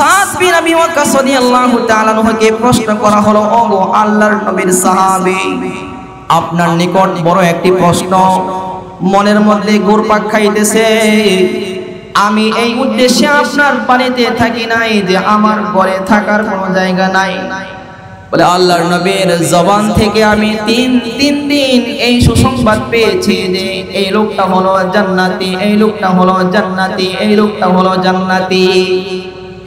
সাদ বিন আবি ওয়াক্কাস রাদিয়াল্লাহু তাআলা আনহুকে প্রশ্ন করা হলো, ওগো আল্লাহর নবীর সাহাবী, আপনার নিকট বড় একটি প্রশ্ন মনের মধ্যে ঘুরপাক খাইতেছে। আমি এই উদ্দেশ্যে আপনার বাড়িতে থাকি নাই যে আমার ঘরে থাকার কোনো জায়গা নাই। বলে আল্লাহর নবীর জবান থেকে আমি তিন দিন এই সুসংবাদ পেয়েছি যে এই লোকটা হলো জান্নাতি, এই লোকটা হলো জান্নাতি, এই লোকটা হলো জান্নাতি।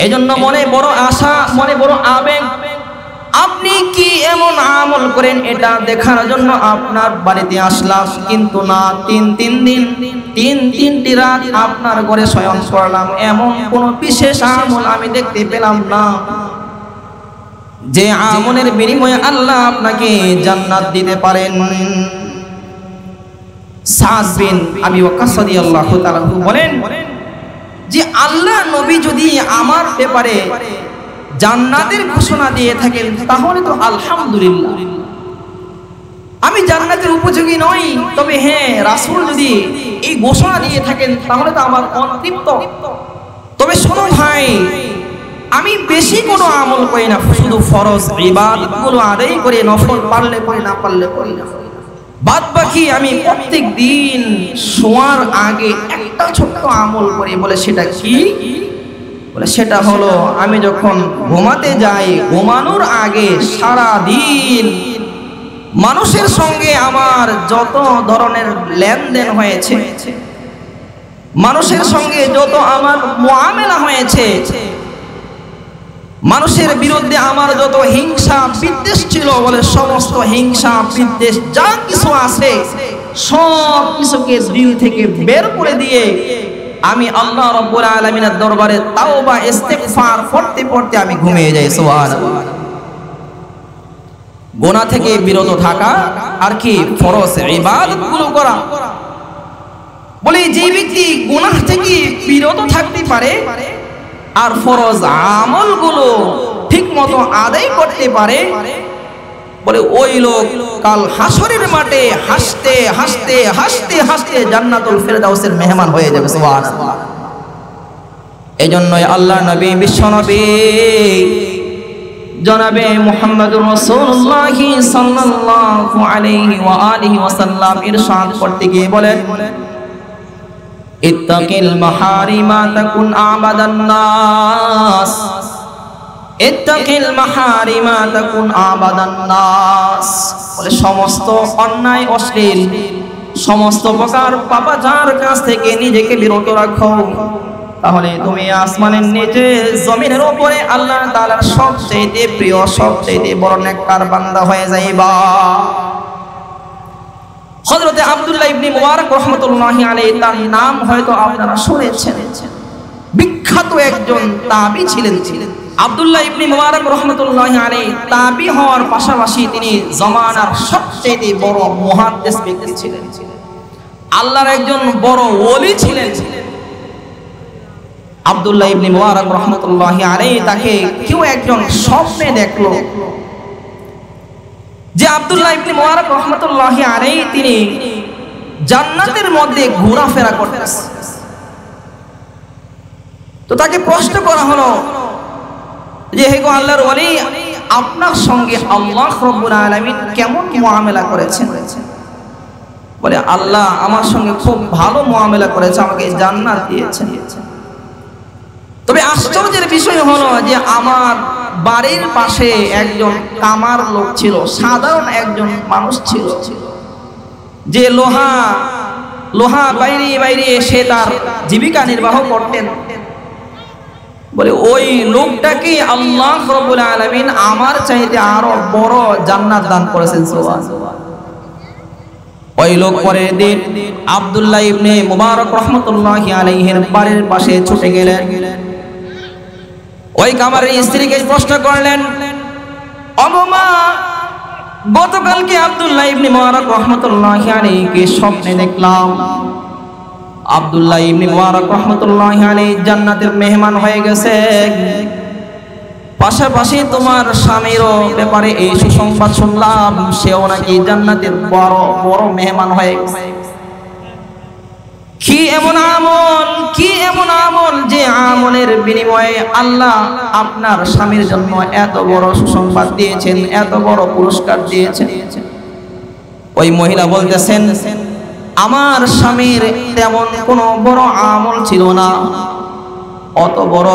এজন্য মনে বড় আশা, মনে বড় আবেগ, আপনি কি এমন আমল করেন এটা দেখার জন্য আপনার বাড়িতে আসলাম। কিন্তু না, তিনটি রাত আপনার ঘরে শয়ন করলাম, এমন কোন বিশেষ আমল আমি দেখতে পেলাম না যে আমলের বিনিময়ে আল্লাহ আপনাকে জান্নাত দিতে পারেন। সাদ বিন আবি ওয়াক্কাস রাদিয়াল্লাহু তাআলা বলেন যে আল্লাহ নবী যদি আমার ব্যাপারে জান্নাতের ঘোষণা দিয়ে থাকেন তাহলে তো আলহামদুলিল্লাহ, আমি জান্নাতের উপযোগী নই, তবে হ্যাঁ রাসূল যদি এই ঘোষণা দিয়ে থাকেন তাহলে তো আমার অতৃপ্ত। তবে শোনো ভাই, আমি বেশি কোনো আমল করি না, শুধু ফরজ ইবাদতগুলো আদায় করে নফল পারলে করি, না পারলে করি না। বাদ বাকি আমি প্রত্যেক দিন শোয়ার আগে একটা ছোট্ট আমল করি। বলে সেটা কি? বলে সেটা হলো আমি যখন ঘুমাতে যাই, ঘুমানোর আগে সারা দিন মানুষের সঙ্গে আমার যত ধরনের লেনদেন হয়েছে, মানুষের সঙ্গে যত আমার মুআমেলা হয়েছে, মানুষের বিরুদ্ধে আমার যত হিংসা বিদ্বেষ ছিল, বলে সমস্ত হিংসা বিদ্বেষ যা কিছু আছে সব কিছুকে দিল থেকে বের করে দিয়ে আমি আল্লাহ রাব্বুল আলামিনের দরবারে তাওবা ইস্তিগফার পড়তে পড়তে আমি ঘুমিয়ে যাই। সুবহানাল্লাহ। গুনাহ থেকে বিরত থাকা আর কি ফরজ ইবাদতগুলো করা। বলে যে ব্যক্তি গুনাহ থেকে বিরত থাকতে পারে আর ফরজ আমলগুলো ঠিকমতো আদায় করতে পারে, বলে ওই লোক কাল হাসরের মাঠে হাসতে হাসতে হাসতে হাসতে জান্নাতুল ফেরদাউসের মেহমান হয়ে যাবে। সুবহানাল্লাহ। এজন্যই আল্লাহর নবী, বিশ্ব নবী জনাবে মুহাম্মদুর রাসূলুল্লাহ সাল্লাল্লাহু আলাইহি ওয়া আলিহি ওয়াসাল্লাম ইরশাদ করতে গিয়ে বলেন, ইত্তাকিল মাহারিমা তাকুন আবাদান নাস, ইত্তাকিল মাহারিমা তাকুন আবাদান নাস। বলে সমস্ত অন্যায়, অশ্লীল, সমস্ত প্রকার পাপাচার কাছ থেকে নিজেকে বিরত রাখো, তাহলে তুমি আসমানের নিচে জমিনের উপরে আল্লাহ তাআলার সবচেয়ে প্রিয়, সবচেয়ে বড় নেককার বান্দা হয়ে যাইবা। হযরতে আব্দুল্লাহ ইবনে মুবারক রাহমাতুল্লাহি আলাইহি, তার নাম হয়তো আপনারা শুনেছেন, বিখ্যাত একজন তাবী ছিলেন। আব্দুল্লাহ ইবনে মুবারক রাহমাতুল্লাহি আলাইহি তাবী হওয়ার পাশাপাশি তিনি জামানার সবচেয়ে বড় মুহাদ্দিস ব্যক্তি ছিলেন, আল্লাহর একজন বড় ওলি ছিলেন। আব্দুল্লাহ ইবনে মুবারক রাহমাতুল্লাহি আলাইহি তাকে কেউ একজন স্বপ্নে দেখলো যে আব্দুল্লাহ ইবনে মুবারক রাহমাতুল্লাহি আলাইহি তিনি জান্নাতের মধ্যে ঘোরাফেরা করতেছেন। তো তাকে প্রশ্ন করা হলো যে হে গো আল্লাহর ওলি, আপনার সঙ্গে আল্লাহ রাব্বুল আলামিন কেমন মুআমেলা করেছেন? বলে আল্লাহ আমার সঙ্গে খুব ভালো মুআমেলা করেছে, আমাকে জান্নাত দিয়েছেন। তবে আশ্চর্যের বিষয় হলো যে আমার বাড়ির পাশে একজন কামার লোক ছিল, সাধারণ একজন মানুষ ছিল, যে লোহা বাইরে বাইরে এসে তার জীবিকা নির্বাহ করতেন। বলে ওই লোকটাকে আল্লাহ রাব্বুল আলামিন আমার চাইতে আরো বড় জান্নাত দান করেছেন। সুবহানাল্লাহ। ওই লোক পরের দিন আব্দুল্লাহ ইবনে মুবারক রাহমাতুল্লাহি আলাইহির বাড়ির পাশে ছুটে গেলেন। ওই কামারের স্ত্রীকে প্রশ্ন করলেন, অমা গতকালকে আব্দুল্লাহ ইবনে মুবারক রাহমাতুল্লাহি আলাইহিকে স্বপ্নে দেখলাম আব্দুল্লাহ ইবনে মুবারক রাহমাতুল্লাহি আলাইহি জান্নাতের মেহমান হয়ে গেছে, পাশাপাশি তোমার স্বামীরও ব্যাপারে এই সুসংবাদ শুনলাম, সেও নাকি জান্নাতের বড় বড় মেহমান হয়ে গেছে। কি এমন আমল, কি এমন আমল যে আমলের বিনিময়ে আল্লাহ আপনার স্বামীর জন্য এত বড় সুসংবাদ দিয়েছেন, এত বড় পুরস্কার দিয়েছেন? ওই মহিলা বলতেছেন, আমার স্বামীর তেমন কোনো বড় আমল ছিল না, অত বড়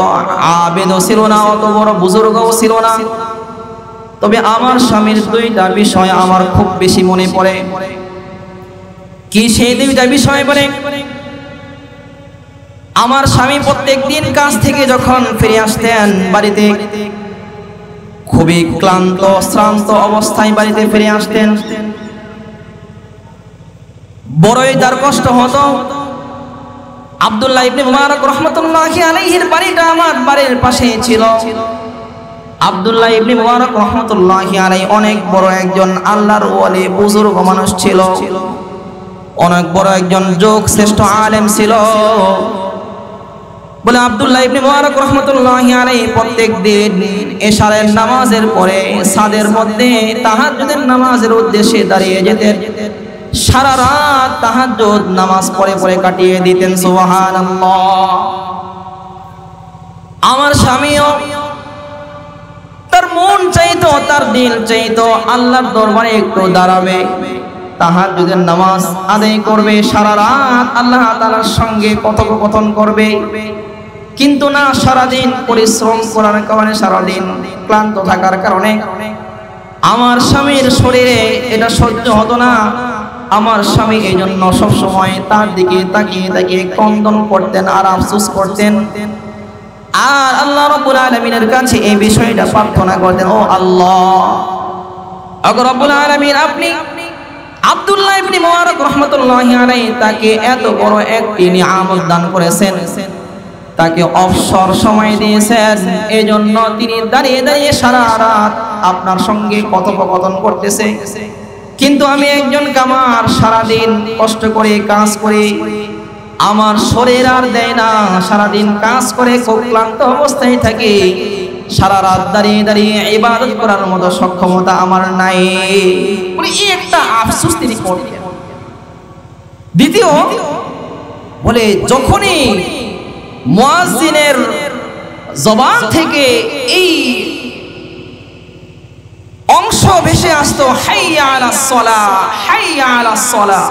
আবেদও ছিল না, অত বড় বুজুর্গও ছিল না, তবে আমার স্বামীর দুইটা বিষয় আমার খুব বেশি মনে পড়ে। কি সেই দুইটা বিষয়? বলে, আমার স্বামী প্রত্যেকদিন কাজ থেকে যখন ফিরে আসতেন বাড়িতে, খুবই ক্লান্ত শ্রান্ত অবস্থায় বাড়িতে ফিরে আসতেন, বড়ই তার কষ্ট হতো। আব্দুল্লাহ ইবনে মুবারক রাহমাতুল্লাহি আলাইহির বাড়িটা আমার বাড়ির পাশে ছিল। আব্দুল্লাহ ইবনে মুবারক রাহমাতুল্লাহি আলাইহি অনেক বড় একজন আল্লাহর ওয়ালি বুজুর্গ মানুষ ছিল, অনেক বড় একজন যোগ শ্রেষ্ঠ আলেম ছিল। বলে আব্দুল্লাহ ইবনে মুবারক রাহমাতুল্লাহি আলাইহি প্রত্যেকদিন এশারের নামাজের পরে ছাদের মধ্যে তাহাজ্জুদের নামাজের উদ্দেশ্যে দাঁড়িয়ে যেতেন, সারা রাত তাহাজ্জুদ নামাজ পড়ে পড়ে কাটিয়ে দিতেন। সুবহানাল্লাহ। আমার স্বামীও তার মন চাইতো, তার দিল চাইতো আল্লাহর দরবারে একটু দাঁড়াবে, তাহাজ্জুদের নামাজ আদায় করবে, সারা রাত আল্লাহ তাআলার সঙ্গে কথোপকথন করবে। কিন্তু না, সারাদিন পরিশ্রম করার কারণে, সারাদিন ক্লান্ত থাকার কারণে আমার স্বামীর শরীরে এটা সহ্য হতো না। আমার স্বামী এই জন্য সবসময় তার দিকে তাকিয়ে তাকিয়ে ক্রন্দন করতেন আর আফসোস করতেন, আর আল্লাহ রাব্বুল আলামিনের কাছে এই বিষয়টা প্রার্থনা করতেন, ও আল্লাহ, আগে রাব্বুল আলামিন, আপনি আব্দুল্লাহ ইবনে মুবারক রাহমাতুল্লাহি আলাইহি তাকে এত বড় একটি নিয়ামত দান করেছেন, তাকে অবসর সময় দিয়েছেন, এজন্য তিনি দাঁড়িয়ে দাঁড়িয়ে সারা রাত আপনার সঙ্গে কথোপকথন করতেছে। কিন্তু আমি একজন কামার, সারাদিন কষ্ট করে কাজ করে আমার শরীর আর দেয় না, সারাদিন কাজ করে খুব ক্লান্ত অবস্থায় থাকি, সারা রাত দাঁড়িয়ে দাঁড়িয়ে ইবাদত করার মতো সক্ষমতা আমার নাই। এই একটা আফসোস তিনি করতেন। দ্বিতীয় বলে, যখনই মুয়াজ্জিনের জবান থেকে এই অংশ ভেসে আসতো, হাইয়া আলাস সালাহ, হাইয়া আলাস সালাহ,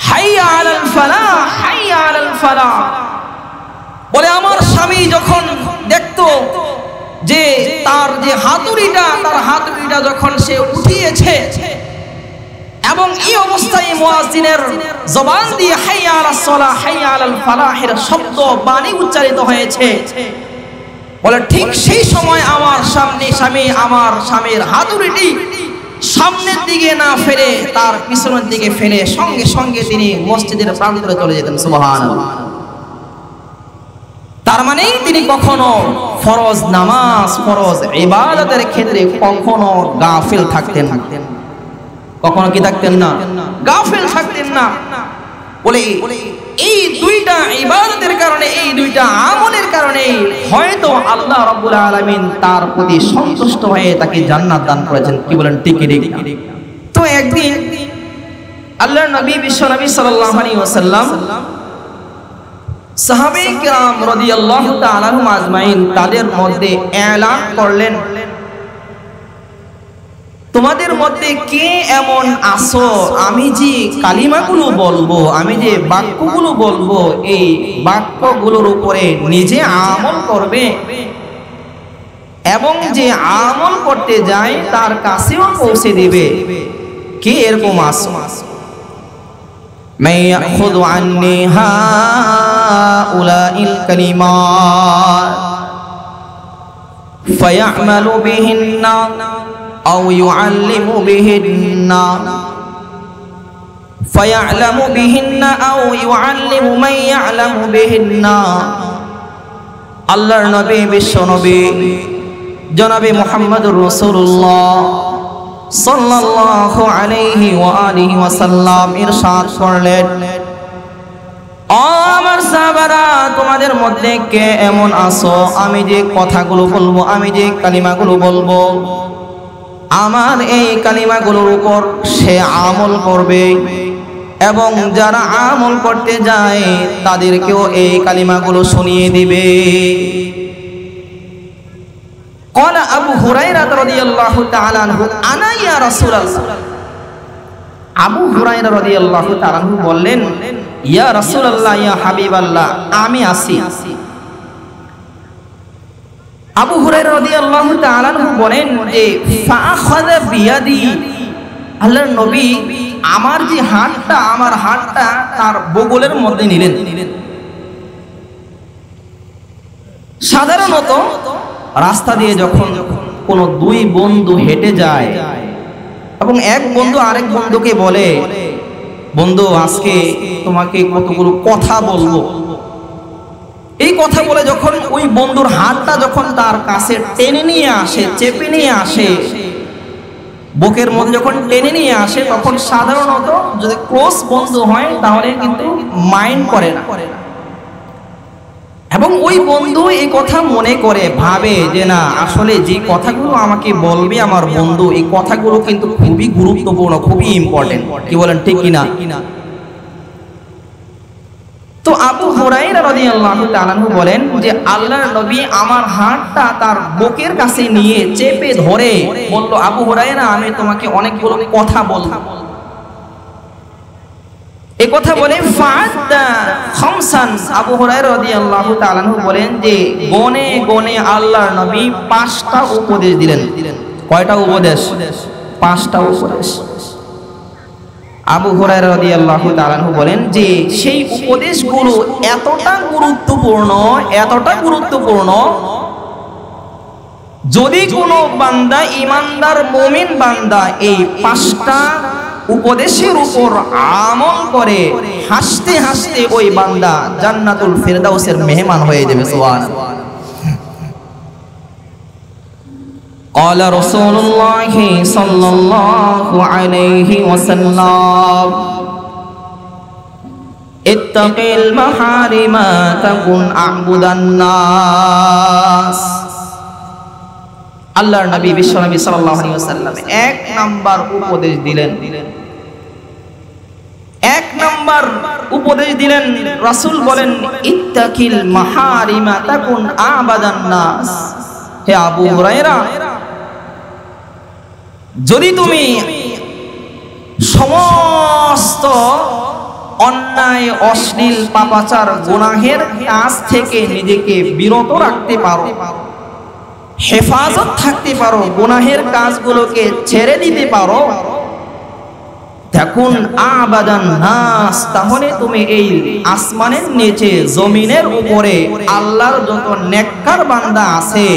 হাইয়া আলাল ফালাহ, হাইয়া আলাল ফালাহ, বলে আমার স্বামী যখন দেখতো যে তার যে হাতুড়িটা, তার হাতুড়িটা যখন সে উঠিয়েছে এবং এই অবস্থায় মুয়াজ্জিনের জবান দিয়ে হাইয়া আলাস সালাহ, হাইয়া আলাল ফালাহের শব্দ বাণী উচ্চারিত হয়েছে, বলে ঠিক সেই সময় আমার স্বামী আমার স্বামীর হাতুড়িটি সামনের দিকে না ফেলে তার পিছনের দিকে ফেলে সঙ্গে সঙ্গে তিনি মসজিদের প্রান্তরে চলে যেতেন। সুবহানাল্লাহ। তার মানে তিনি কখনো ফরজ নামাজ, ফরজ ইবাদতের ক্ষেত্রে কখনো গাফিল থাকতেন না। কখনো কি থাকতেন না? গাফিল থাকতেন না। বলে এই দুইটা ইবাদতের কারণে, এই দুইটা আমলের কারণে হয়তো আল্লাহ রাব্বুল আলামিন তার প্রতি সন্তুষ্ট হয়ে তাকে জান্নাত দান করেছেন। কি বলেন? ঠিক ঠিক। তো একদিন আল্লাহর নবী বিশ্বনবী সাল্লাল্লাহু আলাইহি ওয়াসাল্লাম সাহাবে কিরাম রাদিয়াল্লাহু তাআলা আনহুম আজমাইন তাদের মধ্যে এলান করলেন, তোমাদের মধ্যে কে এমন আছো, আমি যে কালিমাগুলো বলবো, আমি যে বাক্যগুলো বলবো, এই বাক্যগুলোর উপরে নিজে আমল করবে এবং যে আমল করতে যায় তার কাছেও পৌঁছে দিবে? কে এরকম আছো? মাই ইয়াখুযু আন্নি হাউলাইল কালিমাত ফায়া'মালু বিহিন্না أو يعلم بهن فيعلم بهن أو يعلم من يعلم بهن। আল্লাহর নবী বিশ্ব নবী জনাবে মুহাম্মদুর রাসূলুল্লাহ সাল্লাল্লাহু আলাইহি ওয়া আলিহি ওয়াসাল্লাম ইরশাদ করলেন, ও আমার সাহাবারা, তোমাদের মধ্যে কে এমন আছো, আমি যে কথাগুলো বলবো, আমি যে কালিমাগুলো বলবো, আমার এই কালিমাগুলোর উপর সে আমল করবে এবং যারা আমল করতে যায় তাদেরকেও এই কালিমাগুলো শুনিয়ে দিবে। قال আবু হুরায়রা রাদিয়াল্লাহু তাআলা আনহু আনা ইয়া রাসূলুল্লাহ, আবু হুরায়রা রাদিয়াল্লাহু তাআলা আনহু বললেন, ইয়া রাসূলুল্লাহ, ইয়া হাবিবাল্লাহ, আমি আছি। আবু হুরায়রা রাদিয়াল্লাহু তাআলা আনহু বলেন যে ফাআখাযা বিয়াদি, আল্লাহর নবী আমার যে হাতটা, আমার হাতটা তার বগলের মধ্যে নিলেন। সাধারণত রাস্তা দিয়ে যখন কোনো দুই বন্ধু হেঁটে যায় এবং এক বন্ধু আরেক বন্ধুকে বলে, বন্ধু আজকে তোমাকে কতগুলো কথা বলবো, এই কথা বলে যখন ওই বন্ধুর হাতটা যখন তার কাছে টেনে নিয়ে আসে, চেপে নিয়ে আসে, বুকের মধ্যে যখন টেনে নিয়ে আসে, তখন সাধারণত যদি ক্লোজ বন্ধু হয় তাহলে কিন্তু মাইন্ড করে না, এবং ওই বন্ধু এই কথা মনে করে ভাবে যে না, আসলে যে কথাগুলো আমাকে বলবে আমার বন্ধু, এই কথাগুলো কিন্তু খুবই গুরুত্বপূর্ণ, খুবই ইম্পর্টেন্ট। কি বলেন, ঠিক কিনা? তো আবু হুরায়রা রাদিয়াল্লাহু তাআলা আনহু বলেন যে আল্লাহর নবী আমার হাতটা তার বুকের কাছে নিয়ে চেপে ধরে বলল, আবু হুরায়রা, আমি তোমাকে অনেকগুলো কথা বলবো। এই কথা বলে ফাআদা খামসান, আবু হুরায়রা রাদিয়াল্লাহু তাআলা আনহু বলেন যে গনে গনে আল্লাহর নবী 5টা উপদেশ দিলেন। কয়টা উপদেশ? 5টা উপদেশ। আবু হুরায়রা রাদিয়াল্লাহু তাআলা আনহু বলেন যে সেই উপদেশগুলো এতটা গুরুত্বপূর্ণ, এতটা গুরুত্বপূর্ণ, যদি কোনো বান্দা, ঈমানদার মুমিন বান্দা এই 5টা উপদেশের উপর আমল করে, হাসতে হাসতে ওই বান্দা জান্নাতুল ফিরদাউসের মেহমান হয়ে যাবে। সুবহানাল্লাহ। قال رسول الله صلى الله عليه وسلم اتق المحارم تكن اعبد الناس। আল্লাহর নবী বিশ্বনবী সাল্লাল্লাহু আলাইহি ওয়াসাল্লাম 1 নাম্বার উপদেশ দিলেন, 1 নাম্বার উপদেশ দিলেন। রাসূল বলেন, ইত্তাকিল মাহারিমা তাকুন আবাদান নাস। হে আবু হুরায়রা, যদি তুমি সমস্ত অন্যায়, অশ্লীল, পাপাচার, গুনাহের কাজ থেকে নিজেকে বিরত রাখতে পারো, হেফাজত থাকতে পারো, গুনাহের কাজগুলোকে ছেড়ে দিতে পারো, দেখুন আবাদান নাস, তাহলে তুমি এই আসমানের নিচে, জমিনের উপরে আল্লাহর যত নেককার বান্দা আছে,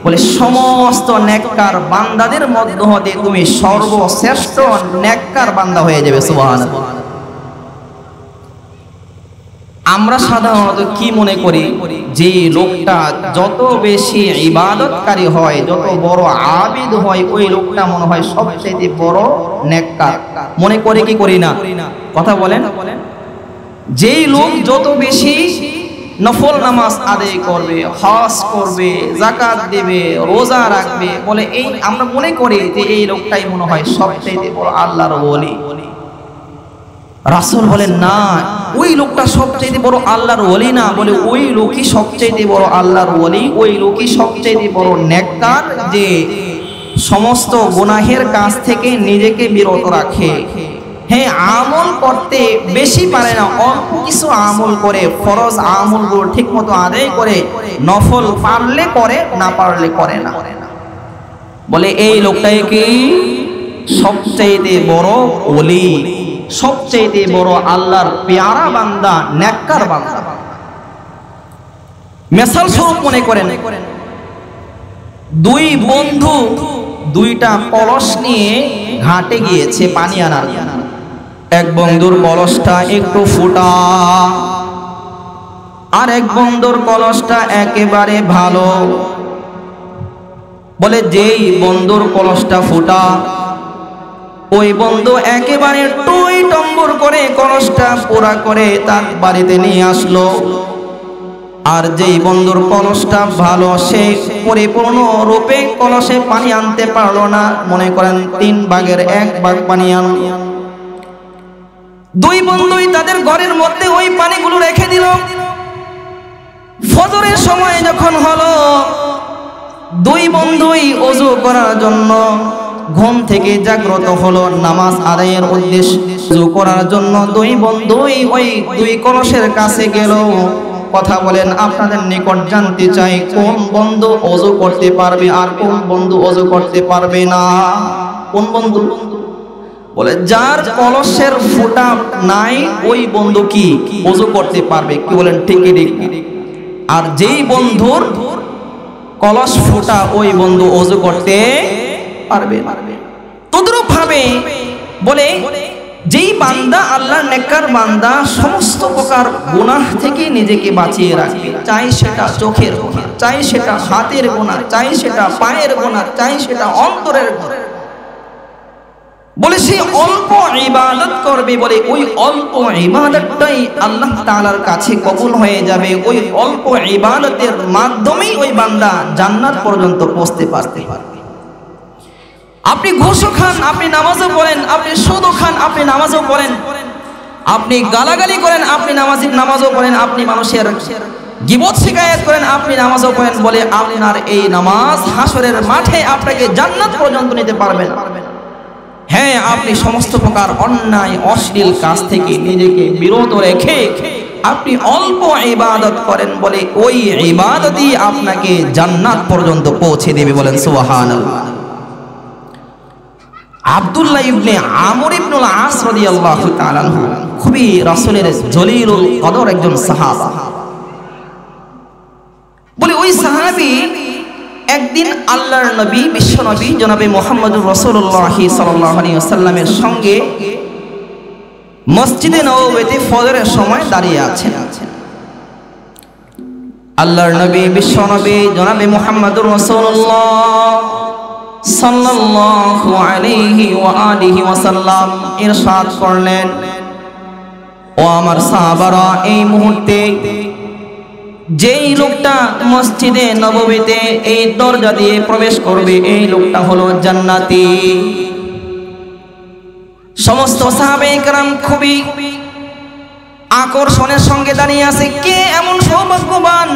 বলে সমস্ত নেককার বান্দাদের মধ্যে হতে তুমি সর্বশ্রেষ্ঠ নেককার বান্দা হয়ে যাবে। সুবহানাল্লাহ। আমরা সাধারণত কি মনে করি, যে লোকটা যত বেশি ইবাদতকারী হয়, যত বড় আবিদ হয়, ওই লোকটা মনে হয় সবচেয়ে বড় নেককার। মনে করে কি করি না? কথা বলেন। যেই লোক যত বেশি নফল নামাজ আদায় করবে, হজ করবে, যাকাত দেবে, রোজা রাখবে, বলে এই আমরা মনে করি যে এই লোকটাই মনে হয় সবচেয়ে বড় আল্লাহর ওলি। রাসূল বলেন না, ওই লোকটা সবচেয়ে বড় আল্লাহর ওলি না, বলে ওই লোকই সবচেয়ে বড় আল্লাহর ওলি, ওই লোকই সবচেয়ে বড় নেককার, যে সমস্ত গুনাহের কাজ থেকে নিজেকে বিরত রাখে। হ্যাঁ, আমল করতে বেশি পারে না, অল্প কিছু আমল করে, ফরজ আমলগুলো ঠিক মতো আদায় করে, নফল পারলে করে, না পারলে করে না। বলে এই লোকটাই কি সবচেয়ে বড় ওলি, সবচেয়ে বড় আল্লাহর পেয়ারা বান্দা, নেককার বান্দা। মিসাল স্বরূপ মনে করেন, দুই বন্ধু 2টা কলস নিয়ে ঘাটে গিয়েছে পানি আনার। এক বন্ধুর কলসটা একটু ফুটা, আর এক বন্ধুর কলসটা একেবারে ভালো। বলে যেই বন্ধুর কলসটা ফুটা, ওই বন্ধু একেবারে টই টম্বর করে কলসটা পুরা করে তার বাড়িতে নিয়ে আসলো। আর যেই বন্ধুর কলসটা ভালো, সে পরিপূর্ণ রূপে কলসে পানি আনতে পারলো না, মনে করেন 3 ভাগের 1 ভাগ পানি আনলো। দুই বন্ধুই তাদের ঘরের মধ্যে ওই পানিগুলো রেখে দিল। ফজরের সময় যখন হলো, দুই বন্ধুই ওযু করার জন্য ঘুম থেকে জাগ্রত হলো নামাজ আদায়ের উদ্দেশ্যে। ওযু করার জন্য দুই বন্ধুই ওই দুই কলসের কাছে গেল। কথা বলেন, আপনাদের নিকট জানতে চাই কোন বন্ধু ওযু করতে পারবে আর কোন বন্ধু ওযু করতে পারবে না? কোন বন্ধু? বলে যার কলসের ফুটা নাই ওই বন্ধু কি ওযু করতে পারবে? কি বলেন? ঠিক ঠিক। আর যেই বন্ধুর কলস ফুটা ওই বন্ধু ওযু করতে পারবে না। তদ্রূপ ভাবে বলে যেই বান্দা আল্লাহর নেককার বান্দা সমস্ত প্রকার গুনাহ থেকে নিজেকে বাঁচিয়ে রাখবে, চাই সেটা চোখের গুনাহ, চাই সেটা হাতের গুনাহ, চাই সেটা পায়ের গুনাহ, চাই সেটা অন্তরের গুনাহ, বলে সে অল্প ইবাদত করবে, বলে ওই অল্প ইবাদতটাই আল্লাহ তাআলার কাছে কবুল হয়ে যাবে। ওই অল্প ইবাদতের মাধ্যমেই ওই বান্দা জান্নাত পর্যন্ত পৌঁছতে পারবে। আপনি ঘুষও খান, আপনি নামাজও পড়েন, আপনি সুদও খান, আপনি নামাজও পড়েন, আপনি গালাগালি করেন, আপনি নামাজও পড়েন, আপনি মানুষের গীবত শিকায়াত করেন, আপনি নামাজও পড়েন, বলে আপনার এই নামাজ হাসরের মাঠে আপনাকে জান্নাত পর্যন্ত নিতে পারবে না। হ্যাঁ, আপনি সমস্ত প্রকার অন্যায় অশ্লীল কাজ থেকে নিজেকে বিরত রেখে আপনি অল্প ইবাদত করেন, বলে ওই ইবাদতই আপনাকে জান্নাত পর্যন্ত পৌঁছে দেবে। বলেন সুবহানাল্লাহ। আব্দুল্লাহ ইবনে আমর ইবনুল আস রাদিয়াল্লাহু তাআলা আনহু খুবই রাসূলের জলিলুল কদর একজন সাহাবা। বলে ওই সাহাবী একদিন আল্লাহর নবী বিশ্ব নবী জনাবে মুহাম্মদুর রাসূলুল্লাহ সাল্লাল্লাহু আলাইহি ওয়াসাল্লামের সঙ্গে মসজিদে নববীতে ফজরের সময় দাঁড়িয়ে আছেন। আল্লাহর নবী বিশ্ব নবী জনাবে মুহাম্মদুর রাসূলুল্লাহ সাল্লাল্লাহু আলাইহি ওয়া আলিহি ওয়াসাল্লাম ইরশাদ করলেন, ও আমার সাহাবারা, এই মুহূর্তে যেই লোকটা মসজিদে নববীতে এই দরজা দিয়ে প্রবেশ করবে এই লোকটা হলো জান্নাতি। সমস্ত সাহাবায়ে কেরাম খুবই আকর্ষণের সঙ্গে দাঁড়িয়ে আছে। কে এমন সৌভাগ্যবান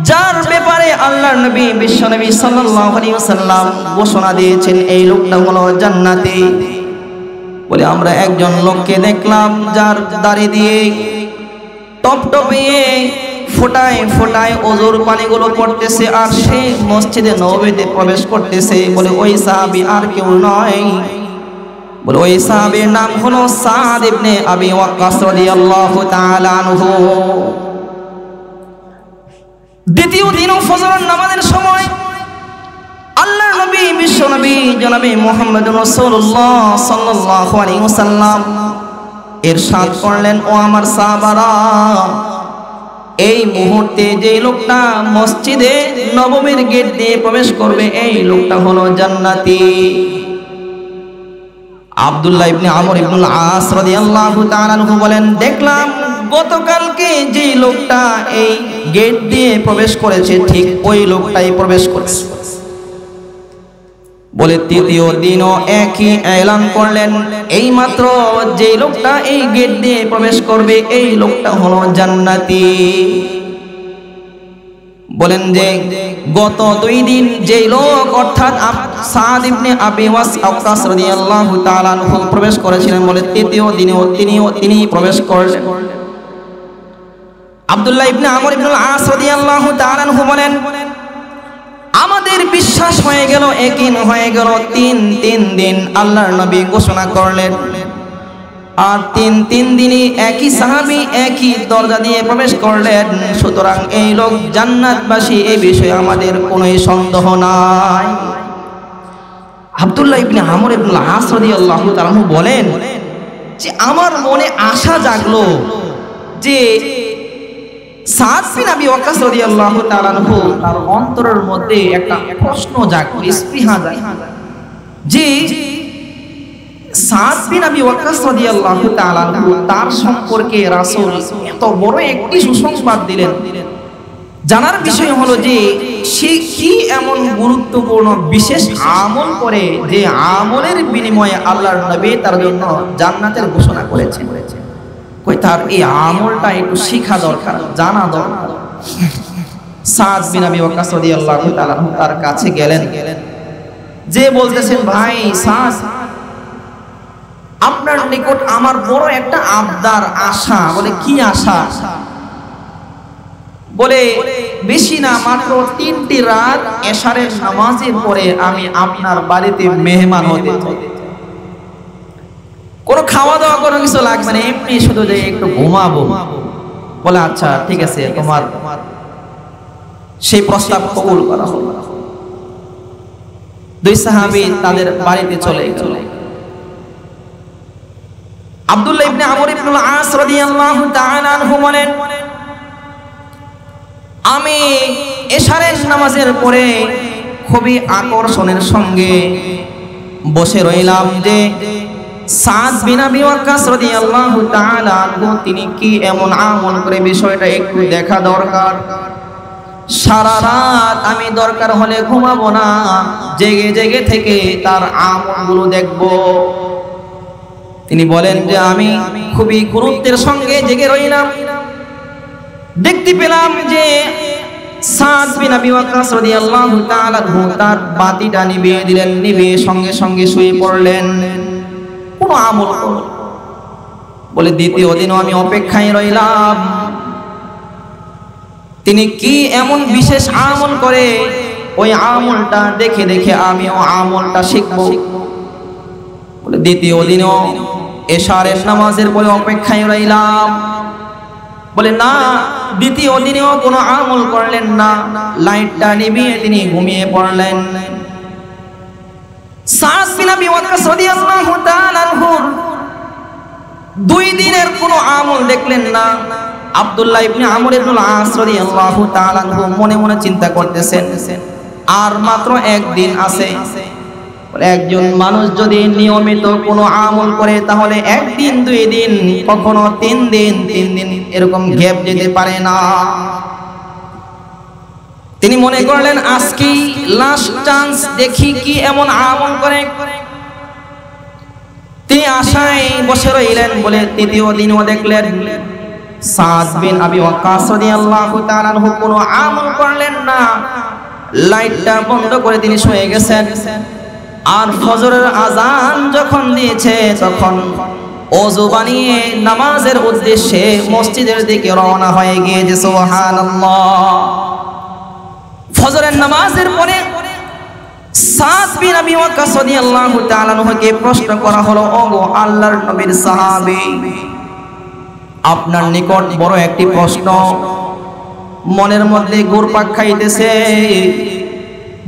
যার ব্যাপারে আল্লাহর নবী বিশ্ব নবী সাল্লাল্লাহু আলাইহি ওয়াসাল্লাম ঘোষণা দিয়েছেন এই লোকটা হলো জান্নাতি? বলে আমরা একজন লোককে দেখলাম যার দাড়ি দিয়ে টপটপিয়ে ফোটায় ফোটায় ওযুর পানিগুলো পড়তেছে আর সে মসজিদে নববীতে প্রবেশ করতেছে। বলে ওই সাহাবী আর কেউ নয়, বলে ওই সাহাবীর নাম হলো সাদ ইবনে আবি ওয়াক্কাস রাদিয়াল্লাহু তাআলা আনহু। দ্বিতীয় দিন ফজরের নামাজের সময় আল্লাহর নবী বিশ্ব নবী জনাবে মুহাম্মদুর রাসূলুল্লাহ সাল্লাল্লাহু আলাইহি ওয়াসাল্লাম ইরশাদ করলেন, ও আমার সাহাবারা, এই মুহূর্তে যে লোকটা মসজিদে নববীর গেট দিয়ে প্রবেশ করবে এই লোকটা হলো জান্নাতি। আব্দুল্লাহ ইবনে আমর ইবনুল আস রাদিয়াল্লাহু তাআলা আনহু বলেন, দেখলাম গতকালকে যে লোকটা এই গেট দিয়ে প্রবেশ করেছে ঠিক ওই লোকটাই প্রবেশ করেছে। বলে তৃতীয় দিনও একই এলান করলেন, এই মাত্র যে লোকটা এই গেট দিয়ে প্রবেশ করবে এই লোকটা হলো জান্নাতি। বলেন যে গত 2 দিন যে লোক অর্থাৎ সাদ ইবনে আবি ওয়াক্কাস রাদিয়াল্লাহু তাআলা আনহু প্রবেশ করেছিলেন, বলে তৃতীয় দিনেও তিনি প্রবেশ করলেন। আব্দুল্লাহ ইবনে আমর ইবনুল আস রাদিয়াল্লাহু তাআলা আনহু বলেন, আমাদের বিশ্বাস হয়ে গেল, ইয়াকিন হয়ে গেল, 3 দিন আল্লাহর নবী ঘোষণা করলেন আর 3 দিনই একই সাহাবী একই দরজা দিয়ে প্রবেশ করলেন। সুতরাং এই লোক জান্নাতবাসী, এই বিষয়ে আমাদের কোনো সন্দেহ নাই। আব্দুল্লাহ ইবনে আমর ইবনুল আস রাদিয়াল্লাহু তাআলা বলেন যে আমার মনে আশা জাগলো যে সাদ বিন আবি ওয়াক্কাস রাদিয়াল্লাহু তাআলা আনহু তার অন্তরের মধ্যে একটা প্রশ্ন জাগলো, স্পৃহা জাগলো যে সাদ বিন আবি ওয়াক্কাস রাদিয়াল্লাহু তাআলা আনহু তার সম্পর্কে রাসূল এত বড় একটি সুসংবাদ দিলেন। জানার বিষয় হলো যে সে কি এমন গুরুত্বপূর্ণ বিশেষ আমল করে যে আমলের বিনিময়ে আল্লাহর নবী তার জন্য জান্নাতের ঘোষণা করেছেন? কই তার এই আমলটা একটু শিখা দরকার, জানা দরকার। সাদ বিন আবি ওয়াক্কাস রাদিয়াল্লাহু তাআলা তার কাছে গেলেন, যে বলতেছেন, ভাই সাদ, আপনার নিকট আমার বড় একটা আবদার, আশা। বলে কি আশা? বলে বেশি না, মাত্র 3টি রাত এশারের নামাজের পরে আমি আপনার বাড়িতে মেহমান হতে চাই। কোনো খাওয়া দাওয়া কোনো কিছু লাগবে না, এমনি শুধু যে একটু ঘুমাবো। বলে আচ্ছা ঠিক আছে, তোমার সেই প্রস্তাব কবুল করা হলো। 2 সাহাবী তাদের বাড়িতে চলে গেল। আব্দুল্লাহ ইবনে আমর ইবনুল আস রাদিয়াল্লাহু তাআলা আনহু বলেন, আমি এশারের নামাজের পরে খুবই আকর্ষণের সঙ্গে বসে রইলাম যে সাদ বিন আবি ওয়াক্কাস রাদিয়াল্লাহু তাআলা আনহু তিনি কি এমন আমল করে, বিষয়টা একটু দেখা দরকার। সারা রাত আমি দরকার হলে ঘুমাবো না, জেগে জেগে থেকে তার আমলগুলো দেখব। তিনি বলেন যে আমি খুবই গুরুত্বের সঙ্গে জেগে রইলাম। দেখতে পেলাম যে সাদ বিন আবি ওয়াক্কাস রাদিয়াল্লাহু তাআলা তার বাতিটা নিভিয়ে দিলেন, নিভিয়ে সঙ্গে সঙ্গে শুয়ে পড়লেন। কোনো আমল করলেন। বলে দ্বিতীয় দিনও আমি অপেক্ষায় রইলাম, তিনি কি এমন বিশেষ আমল করে, ওই আমলটা দেখে দেখে আমিও আমলটা শিখব। বলে দ্বিতীয় দিনও এশারের নামাজের পরে অপেক্ষায় রইলাম। বলে না, দ্বিতীয় দিনেও কোনো আমল করলেন না, লাইটটা নিভিয়ে তিনি ঘুমিয়ে পড়লেন। সাদ বিন আবি ওয়াক্কাস রাদিয়াল্লাহু তাআলা আনহু 2 দিনের কোনো আমল দেখলেন না। আব্দুল্লাহ ইবনে আমর ইবনুল আস রাদিয়াল্লাহু তাআলা আনহু মনে মনে চিন্তা করতেছেন, আর মাত্র 1 দিন আছে। বলে একজন মানুষ যদি নিয়মিত কোনো আমল করে তাহলে 1 দিন 2 দিন, কখনো 3 দিন এরকম গ্যাপ যেতে পারে না। তিনি মনে করলেন আজকে লাস্ট চান্স, দেখি কি এমন আমল করে। তিনি আশায় বসে রইলেন। বলে তৃতীয় দিনও দেখলেন সাদ বিন আবি ওয়াক্কাস রাদিয়াল্লাহু তাআলা আনহু কোনো আমল করলেন না, লাইটটা বন্ধ করে তিনি শুয়ে গেছেন। আর ফজরের আজান যখন দিয়েছে তখন ওযু বানিয়ে নামাজের উদ্দেশ্যে মসজিদের দিকে রওনা হয়ে গিয়েছে। সুবহানাল্লাহ। ফজরের নামাজের পরে সাদ বিন আবি ওয়াক্কাস রাদিয়াল্লাহু তাআলা আনহুকে প্রশ্ন করা হলো, ওগো আল্লাহর নবীর সাহাবী, আপনার নিকট বড় একটি প্রশ্ন মনের মধ্যে ঘুরপাক খাইতেছে।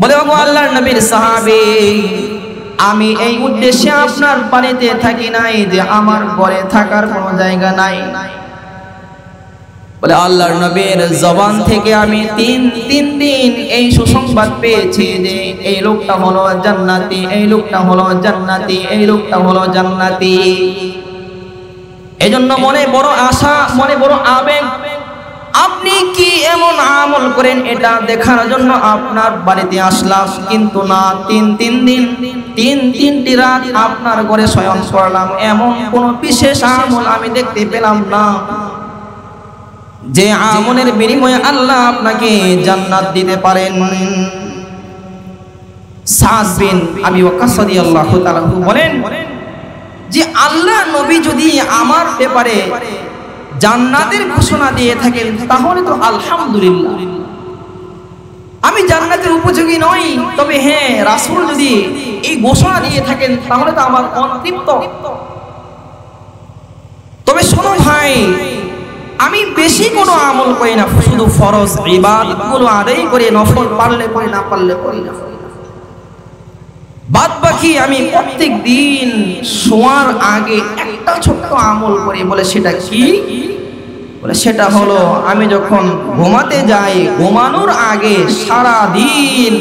বলে ওগো আল্লাহর নবীর সাহাবী, আমি এই উদ্দেশ্যে আপনার বাড়িতে থাকি নাই যে আমার ঘরে থাকার কোনো জায়গা নাই। বলে আল্লাহর নবীর জবান থেকে আমি তিন দিন এই সুসংবাদ পেয়েছি যে এই লোকটা হলো জান্নাতি, এই লোকটা হলো জান্নাতি, এই লোকটা হলো জান্নাতি। এজন্য মনে বড় আশা, মনে বড় আবেগ। আপনি কি এমন আমল করেন এটা দেখার জন্য আপনার বাড়িতে আসলাম, কিন্তু না, 3টি রাত আপনার ঘরে শয়ন করলাম, এমন কোন বিশেষ আমল আমি দেখতে পেলাম না যে আমলের বিনিময়ে আল্লাহ আপনাকে জান্নাত দিতে পারেন। সাদ বিন আবি ওয়াক্কাস রাদিয়াল্লাহু তাআলা বলেন যে আল্লাহ নবী যদি আমার ব্যাপারে জান্নাতের ঘোষণা দিয়ে থাকেন তাহলে তো আলহামদুলিল্লাহ, আমি জান্নাতের উপযোগী নই, তবে হ্যাঁ রাসূল যদি এই ঘোষণা দিয়ে থাকেন তাহলে তো আমার অতৃপ্ত। তবে শোনো ভাই, আমি বেশি কোনো আমল করি না, শুধু ফরজ ইবাদতগুলো আদায় করে, নফল পারলে করি, না পারলে করি না। বাদ বাকি আমি প্রত্যেক দিন শোয়ার আগে একটা ছোট্ট আমল করি। বলে সেটা কি? বলে সেটা হলো আমি যখন ঘুমাতে যাই, ঘুমানোর আগে সারা দিন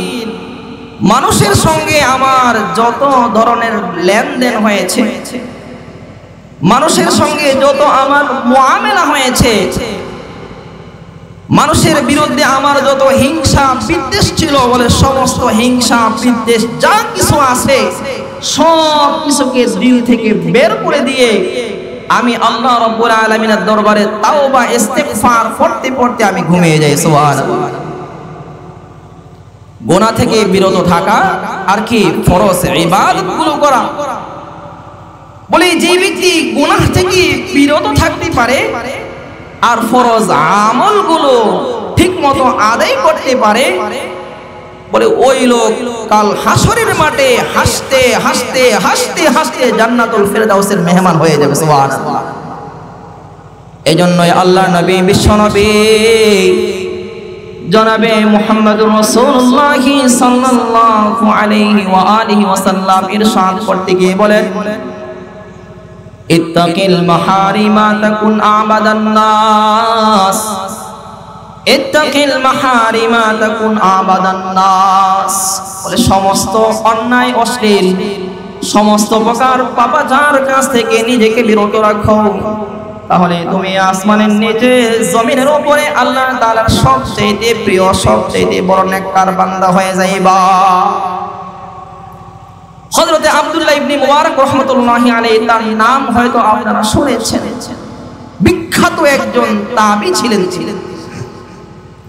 মানুষের সঙ্গে আমার যত ধরনের লেনদেন হয়েছে, মানুষের সঙ্গে যত আমার মুআমেলা হয়েছে, মানুষের বিরুদ্ধে আমার যত হিংসা বিদ্বেষ ছিল বলে সমস্ত হিংসা বিদ্বেষ যা কিছু আছে সব কিছুকে দিল থেকে বের করে দিয়ে আমি আল্লাহ রাব্বুল আলামিনের দরবারে তাওবা ইস্তিগফার পড়তে পড়তে আমি ঘুমিয়ে যাই। সুবহানাল্লাহ। গুনাহ থেকে বিরত থাকা আর কি ফরজ ইবাদতগুলো করা। বলে যে ব্যক্তি গুনাহ থেকে বিরত থাকতে পারে আর ফরজ আমলগুলো ঠিকমতো আদায় করতে পারে, বলে ওই লোক কাল হাসরের মাঠে হাসতে হাসতে হাসতে হাসতে জান্নাতুল ফেরদাউসের মেহমান হয়ে যাবে। সুবহানাল্লাহ। এজন্যই আল্লাহর নবী বিশ্ব নবী জনাবে মুহাম্মদুর রাসূলুল্লাহ সাল্লাল্লাহু আলাইহি ওয়া আলিহি ওয়াসাল্লাম ইরশাদ করতে গিয়ে বলেন, ইত্তাকিল মাহারিমা তাকুন আবাদান নাস, ইত্তাকিল মাহারিমা তাকুন আবাদান নাস। বলে সমস্ত অন্যায় অশ্লীল সমস্ত প্রকার পাপাচার কাছ থেকে নিজেকে বিরত রাখো, তাহলে তুমি আসমানের নিচে জমিনের উপরে আল্লাহ তাআলার সবচেয়ে প্রিয় সবচেয়ে বড় নেককার বান্দা হয়ে যাইবা। হযরতে আব্দুল্লাহ ইবনে মুবারক রাহমাতুল্লাহি আলাইহি তার নাম হয়তো আপনারা শুনেছেন, বিখ্যাত একজন তাবী ছিলেন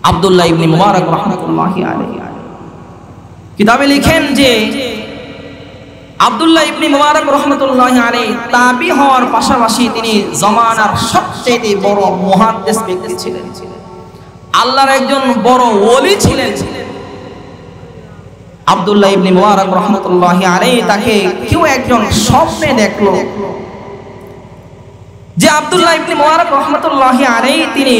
আব্দুল্লাহ ইবনে মুবারক রাহমাতুল্লাহি আলাইহি। কিতাবে লিখেন যে আব্দুল্লাহ ইবনে মুবারক রাহমাতুল্লাহি আলাইহি তাবী হওয়ার পাশাপাশি তিনি জামানার সবচেয়ে বড় মুহাদ্দিস ব্যক্তি ছিলেন, আল্লাহর একজন বড় ওলি ছিলেন। আব্দুল্লাহ ইবনে মুবারক রাহমাতুল্লাহি আলাইহি তাকে কেউ একজন স্বপ্নে দেখলো যে আব্দুল্লাহ ইবনে মুবারক রাহমাতুল্লাহি আলাইহি তিনি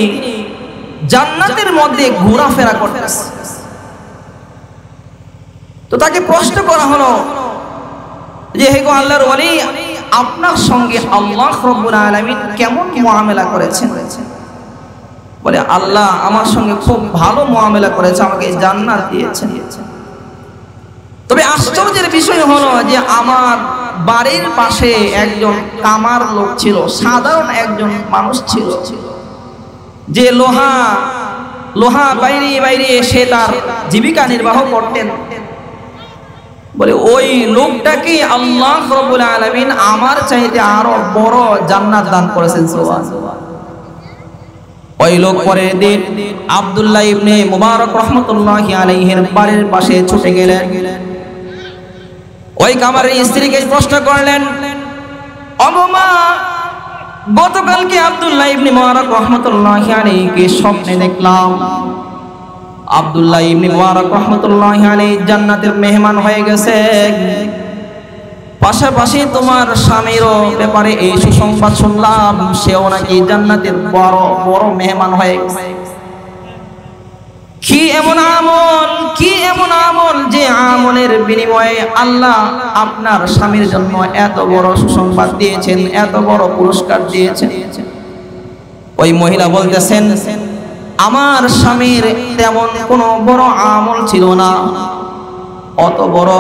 জান্নাতের মধ্যে ঘোরাফেরা করতেছেন। তো তাকে প্রশ্ন করা হলো যে হে গো আল্লাহর ওলি, আপনার সঙ্গে আল্লাহ রাব্বুল আলামিন কেমন মুআমেলা করেছেন? বলে আল্লাহ আমার সঙ্গে খুব ভালো মুআমেলা করেছে, আমাকে জান্নাত দিয়েছেন। তবে আশ্চর্যের বিষয় হলো যে আমার বাড়ির পাশে একজন কামার লোক ছিল, সাধারণ একজন মানুষ ছিল, যে লোহা বাইরে বাইরে এসে তার জীবিকা নির্বাহ করতেন। বলে ওই লোকটাকে আল্লাহ রাব্বুল আলামিন আমার চাইতে আরো বড় জান্নাত দান করেছেন। সুবহানাল্লাহ। ওই লোক পরের দিন আব্দুল্লাহ ইবনে মুবারক রাহমাতুল্লাহি আলাইহির বাড়ির পাশে ছুটে গেলেন। ওই কামারের স্ত্রীকে প্রশ্ন করলেন, ওগো মা, গতকালকে আব্দুল্লাহ ইবনে মুবারক রাহমাতুল্লাহি আলাইহিকে স্বপ্নে দেখলাম আব্দুল্লাহ ইবনে মুবারক রাহমাতুল্লাহি আলাইহি জান্নাতের মেহমান হয়ে গেছে, পাশাপাশি তোমার স্বামীরও ব্যাপারে এই সুসংবাদ শুনলাম, সেও নাকি জান্নাতের বড় বড় মেহমান হয়ে গেছে। কি এমন আমল যে আমলের বিনিময়ে আল্লাহ আপনার স্বামীর জন্য এত বড় সুসংবাদ দিয়েছেন, এত বড় পুরস্কার দিয়েছেন? ওই মহিলা বলতেছেন, আমার স্বামীর তেমন কোনো বড় আমল ছিল না, অত বড়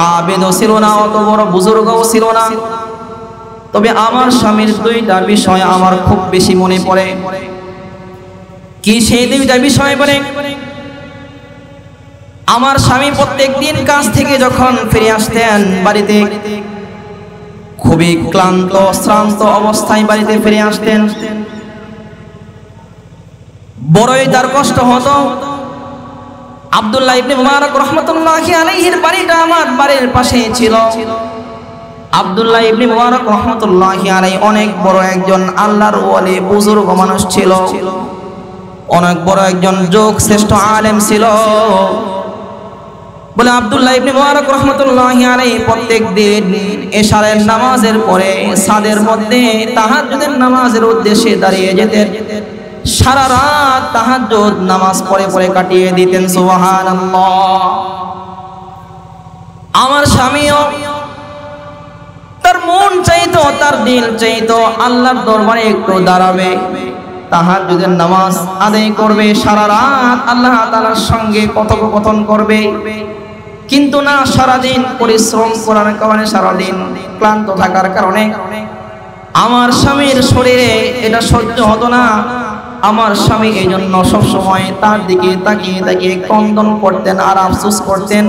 আবেদও ছিল না, অত বড় বুজুর্গও ছিল না, তবে আমার স্বামীর দুইটা বিষয় আমার খুব বেশি মনে পড়ে। কি সেই দুইটা বিষয়? বলে আমার স্বামী প্রত্যেকদিন কাজ থেকে যখন ফিরে আসতেন বাড়িতে, খুবই ক্লান্ত শ্রান্ত অবস্থায় বাড়িতে ফিরে আসতেন, বড়ই তার কষ্ট হতো। আব্দুল্লাহ ইবনে মুবারক রাহমাতুল্লাহি আলাইহির বাড়িটা আমার বাড়ির পাশে ছিল। আব্দুল্লাহ ইবনে মুবারক রাহমাতুল্লাহি আলাইহি অনেক বড় একজন আল্লাহর ওলি বুজুর্গ মানুষ ছিল, অনেক বড় একজন যোগ শ্রেষ্ঠ আলেম ছিল। বলে আব্দুল্লাহ ইবনে মুবারক রাহমাতুল্লাহি আলাইহি প্রত্যেকদিন এশারের নামাজের পরে ছাদের মধ্যে তাহাজ্জুদের নামাজের উদ্দেশ্যে দাঁড়িয়ে যেতেন, সারা রাত তাহাজ্জুদ নামাজ পড়ে পড়ে কাটিয়ে দিতেন। সুবহানাল্লাহ। আমার স্বামীও তার মন চাইতো, তার দিল চাইতো আল্লাহর দরবারে একটু দাঁড়াবে, তাহাজ্জুদের নামাজ আদায় করবে, সারা রাত আল্লাহ তাআলার সঙ্গে কথোপকথন করবে। কিন্তু না, সারাদিন পরিশ্রম করার কারণে, সারাদিন ক্লান্ত থাকার কারণে আমার স্বামীর শরীরে এটা সহ্য হতো না। আমার স্বামী এই জন্য সবসময় তার দিকে তাকিয়ে তাকিয়ে ক্রন্দন করতেন আর আফসোস করতেন।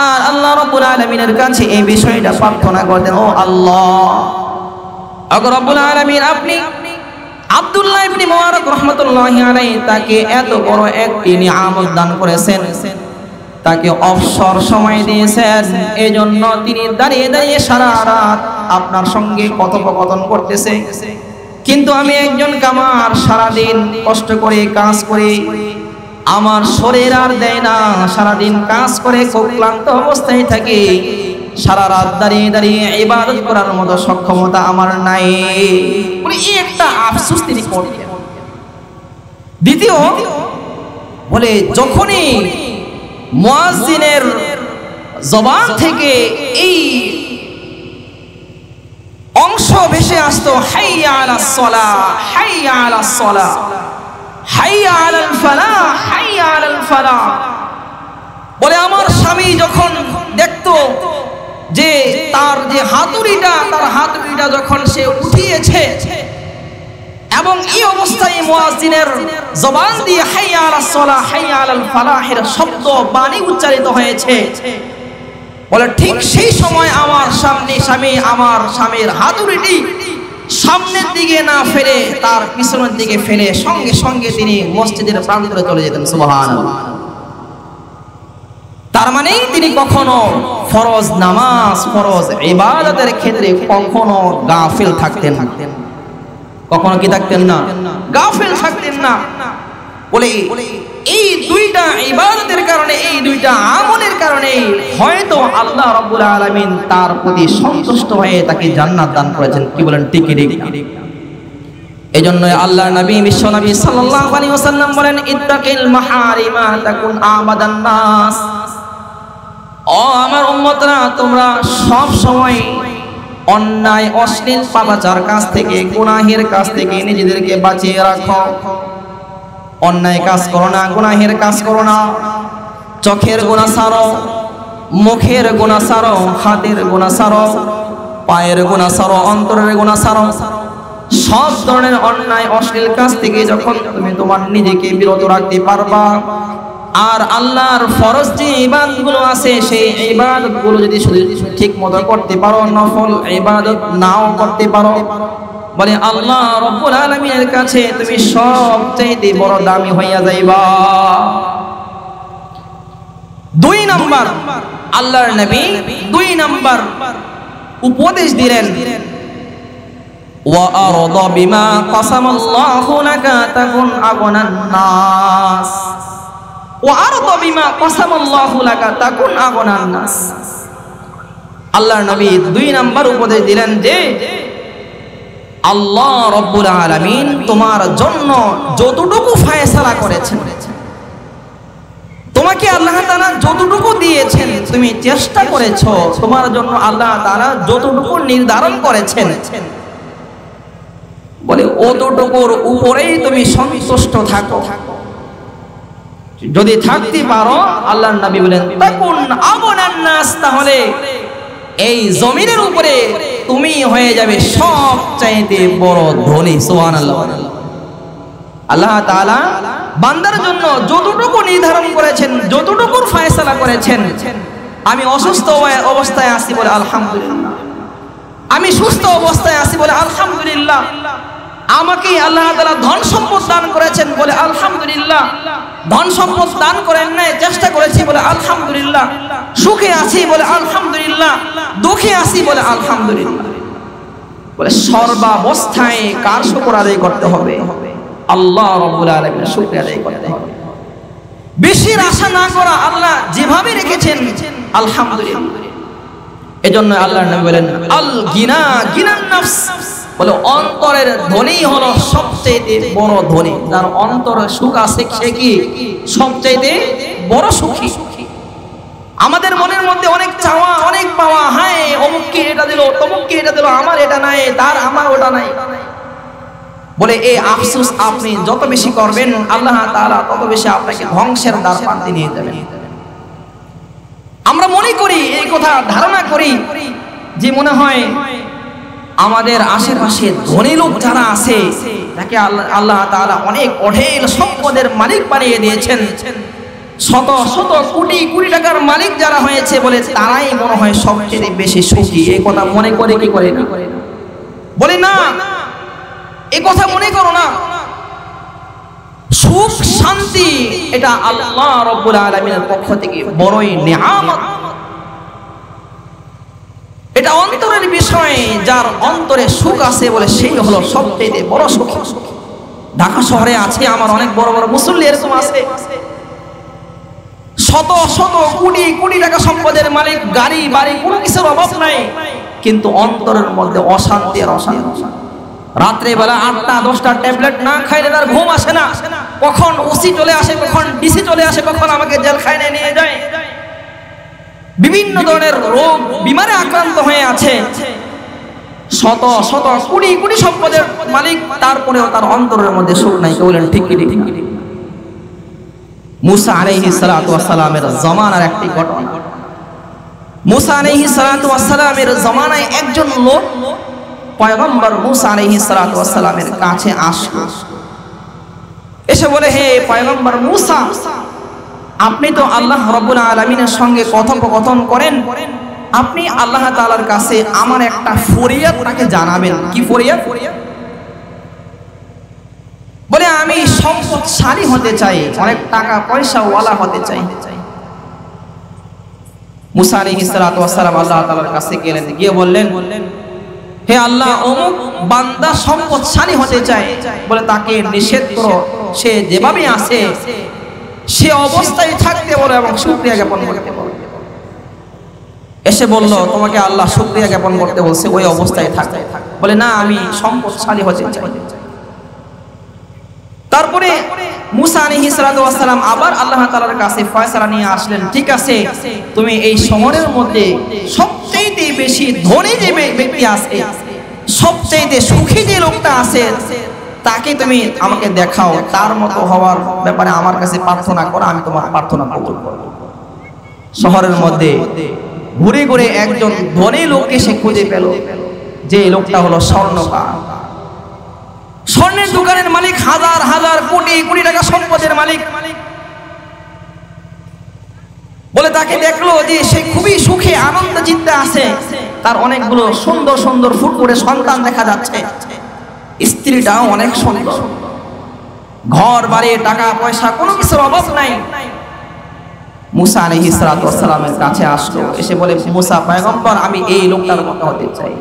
আর আল্লাহ রাব্বুল আলামিনের কাছে এই বিষয়টা প্রার্থনা করতেন, ও আল্লাহ, ওগো রব্বুল আলামিন, আপনি আব্দুল্লাহ ইবনে মুবারক রাহমাতুল্লাহি আলাইহি তাকে এত বড় একটি নিয়ামত দান করেছেন, তাকে অবসর সময় দিয়েছেন, এজন্য তিনি দাঁড়িয়ে দাঁড়িয়ে সারা রাত আপনার সঙ্গে কথোপকথন করতেছে। কিন্তু আমি একজন কামার, সারাদিন কষ্ট করে কাজ করে আমার শরীর আর দেয় না, সারাদিন কাজ করে খুব ক্লান্ত অবস্থায় থাকি, সারা রাত দাঁড়িয়ে দাঁড়িয়ে ইবাদত করার মতো সক্ষমতা আমার নাই। এই একটা আফসোস তিনি করতেন। দ্বিতীয় বলে, যখনই মুয়াজ্জিনের জবান থেকে এই অংশ ভেসে আসতো, হাইয়া আলাস সালাহ, হাইয়া আলাস সালাহ, হাইয়া আলাল ফালাহ, হাইয়া আলাল ফালাহ, বলে আমার স্বামী যখন দেখতো যে তার যে হাতুড়িটা যখন সে উঠিয়েছে এবং এই অবস্থায় মুয়াজ্জিনের জবান দিয়ে হাইয়া আলাস সালাহ, হাইয়া আলাল ফালাহের শব্দ বাণী উচ্চারিত হয়েছে, বলে ঠিক সেই সময় আমার স্বামীর হাতুড়িটি সামনের দিকে না ফেলে তার পিছনের দিকে ফেলে সঙ্গে সঙ্গে তিনি মসজিদের প্রান্তরে চলে যেতেন। সুবহানাল্লাহ। তার মানে তিনি কখনো ফরজ নামাজ, ফরজ ইবাদতের ক্ষেত্রে কখনো গাফিল থাকতেন না। কখনো কি থাকতেন না? গাফিল থাকতেন না। বলে এই দুইটা ইবাদতের কারণে, এই দুইটা আমলের কারণে হয়তো আল্লাহ রাব্বুল আলামিন তার প্রতি সন্তুষ্ট হয়ে তাকে জান্নাত দান করেছেন। কি বলেন? ঠিক ঠিক। এজন্য আল্লাহর নবী বিশ্ব নবী সাল্লাল্লাহু আলাইহি ওয়াসাল্লাম বলেন, ইত্তাকিল মাহারিমা তাকুন আবাদান নাস। ও আমার উম্মতরা, তোমরা সব সময় অন্যায়, অশ্লীল, পাপাচার কাজ থেকে, গুনাহের কাজ থেকে নিজেদেরকে বাঁচিয়ে রাখো। অন্যায় কাজ করো না, গুনাহের কাজ করো না। চোখের গুনাহ ছাড়ো, মুখের গুনাহ ছাড়ো, হাতের গুনাহ ছাড়ো, পায়ের গুনাহ ছাড়ো, অন্তরের গুনাহ ছাড়ো। সব ধরনের অন্যায়, অশ্লীল কাজ থেকে যখন তুমি তোমার নিজেকে বিরত রাখতে পারবা, আর আল্লাহর ফরজ যে ইবাদতগুলো আছে সেই ইবাদতগুলো যদি ঠিক মতো করতে পারো, নফল ইবাদত নাও করতে পারো, বলে আল্লাহ রাব্বুল আলামিনের কাছে তুমি সবচেয়ে বড় দামি হইয়া যাইবা। 2 নাম্বার আল্লাহর নবী 2 নাম্বার উপদেশ দিলেন, ওয়া আরদা বিমা কাসামাল্লাহু লাকা তাকুন আগনান নাস। ওয়া আরদা বিমা কাসামাল্লাহু লাকা তাকুন আগনান নাস। আল্লাহর নবী 2 নাম্বার উপদেশ দিলেন যে আল্লাহ রাব্বুল আলামিন তোমার জন্য যতটুকু ফয়সালা করেছেন, তোমাকে আল্লাহ তাআলা যতটুকু দিয়েছেন, তুমি চেষ্টা করেছো, তোমার জন্য আল্লাহ তাআলা যতটুকু নির্ধারণ করেছেন, বলে অতটুকুর উপরেই তুমি সন্তুষ্ট থাকো। যদি থাকতে পারো, আল্লাহর নবী বলেন, তাকুন আগনান নাস, তাহলে এই জমিনের উপরে তুমি হয়ে যাবে সবচাইতে বড় ধনী। সুবহানাল্লাহ। আল্লাহ তাআলা বান্দার জন্য যতটুকু নির্ধারণ করেছেন, যতটুকুর ফয়সালা করেছেন, আমি অসুস্থ অবস্থায় আছি বলে আলহামদুলিল্লাহ, আমি সুস্থ অবস্থায় আছি বলে আলহামদুলিল্লাহ, আমাকে আল্লাহ তাআলা ধন সম্পদ দান করেছেন বলে আলহামদুলিল্লাহ, ধন সম্পদ দান করেন নাই, চেষ্টা করেছি বলে আলহামদুলিল্লাহ, সুখে আছি বলে আলহামদুলিল্লাহ, দুঃখে আছি বলে আলহামদুলিল্লাহ। বলে সর্বাবস্থায় কার শুকর আদায় করতে হবে? আল্লাহ রাব্বুল আলামিনের শুকর আদায় করতে হবে। বেশির আশা না করা, আল্লাহ যেভাবে রেখেছেন আলহামদুলিল্লাহ। এজন্য আল্লাহর নবী বলেন, আল গিনা গিনান নাফস, বলে অন্তরের ধনী হলো সবচেয়ে বড় ধনী। যার অন্তরে সুখ আছে সে কি সবচেয়ে বড় সুখী। আমাদের মনের মধ্যে অনেক চাওয়া, অনেক পাওয়া, হায় অমুককে এটা দিল, তমুককে এটা দিল, আমার এটা নাই, তার আমার ওটা নাই। বলে এই আফসোস আপনি যত বেশি করবেন, আল্লাহ তাআলা তত বেশি আপনাকে ধ্বংসের দ্বার প্রান্তে নিয়ে যাবেন। আমরা মনে করি, এই কথা ধারণা করি যে মনে হয় আমাদের আশেপাশে ধনী লোক যারা আছে তাকে আল্লাহ তাআলা অনেক অঢেল সম্পদের মালিক বানিয়ে দিয়েছেন। শত শত কোটি কোটি টাকার মালিক যারা হয়েছে বলে তারাই মনে হয় সবচেয়ে বেশি সুখী। এই কথা মনে করে কি করে না? বলে না, এই কথা মনে করো না। সুখ শান্তি এটা আল্লাহ রাব্বুল আলামিনের পক্ষ থেকে বড়ই নিয়ামত। এটা অন্তরের বিষয়। যার অন্তরে সুখ আছে বলে সেই হলো সবচেয়ে বড় সুখ। ঢাকা শহরে আছে আমার অনেক বড় বড় মুসল্লি এরকম আছে, শত শত কোটি কোটি টাকা সম্পদের মালিক, গাড়ি বাড়ি কোনো কিছুর অভাব নাই, কিন্তু অন্তরের মধ্যে অশান্তি আর অশান্তি। রাত্রে বেলা 8টা 10টা ট্যাবলেট না খাইলে তার ঘুম আসে না। কখন ওসি চলে আসে, কখন ডিসি চলে আসে, কখন আমাকে জেলখানায় নিয়ে যায়। বিভিন্ন ধরনের রোগ বিমারে আক্রান্ত হয়ে আছে, শত শত কোটি কোটি সম্পদের মালিক, তারপরেও তার অন্তরের মধ্যে সুখ নাই। কেউ বলেন ঠিক কি ঠিক? মুসা আলাইহিস সালাতু ওয়াস সালামের জামানার একটি ঘটনা। মুসা আলাইহিস সালাতু ওয়াস সালামের জামানায় একজন লোক পয়গম্বর মুসা আলাইহিস সালাতু ওয়াস সালামের কাছে আসলো, এসে বলে, হে পয়গম্বর মুসা, আপনি তো আল্লাহ রাব্বুল আলামিনের সঙ্গে কথোপকথন করেন, আপনি আল্লাহ তাআলার কাছে আমার একটা ফরিয়াদ তাকে জানাবেন। কি ফরিয়াদ? বলে আমি সম্পদশালী হতে চাই, অনেক টাকা পয়সা ওয়ালা হতে চাই। মুসা আলাইহিস সালাতু ওয়াস সালাম আল্লাহ তাআলার কাছে গেলেন, গিয়ে বললেন, হে আল্লাহ, অমুক বান্দা সম্পদশালী হতে চায়, বলে তাকে নিষেধ করো, সে যেভাবে আছে সে অবস্থায় থাকতে বলো এবং শুকরিয়া জ্ঞাপন করতে বলো। এসে বলল, তোমাকে আল্লাহ শুকরিয়া জ্ঞাপন করতে বলছে, ওই অবস্থায় থাকতে। বলে না, আমি সম্পদশালী হতে চাই। তারপরে মুসা আলাইহিস সালাতু ওয়াস সালাম আবার আল্লাহ তাআলার কাছে ফয়সালা নিয়ে আসলেন, ঠিক আছে, তুমি এই শহরের মধ্যে সবচেয়ে বেশি ধনী যে ব্যক্তি আছে, সবচেয়ে সুখী যে লোকটা আছে, তাকে তুমি আমাকে দেখাও, তার মতো হওয়ার ব্যাপারে আমার কাছে প্রার্থনা করো, আমি তোমার প্রার্থনা কবুল করব। শহরের মধ্যে ঘুরে ঘুরে একজন ধনী লোককে সে খুঁজে পেল, যে লোকটা হলো স্বর্ণকার, স্বর্ণের দোকানের মালিক, হাজার হাজার কোটি কোটি টাকা সম্পদের মালিক। বলে তাকে দেখলো যে সে খুবই সুখে আনন্দ চিত্তে আছে, তার অনেকগুলো সুন্দর সুন্দর ফুটফুটে সন্তান দেখা যাচ্ছে, স্ত্রীটাও অনেক সুন্দর, ঘর বাড়ি টাকা পয়সা কোনো কিছুর অভাব নাই। মুসা আলাইহিস সালাতু ওয়াস সালামের কাছে আসলো, এসে বলে, মুসা পয়গম্বর, আমি এই লোকটার মতো হতে চাই।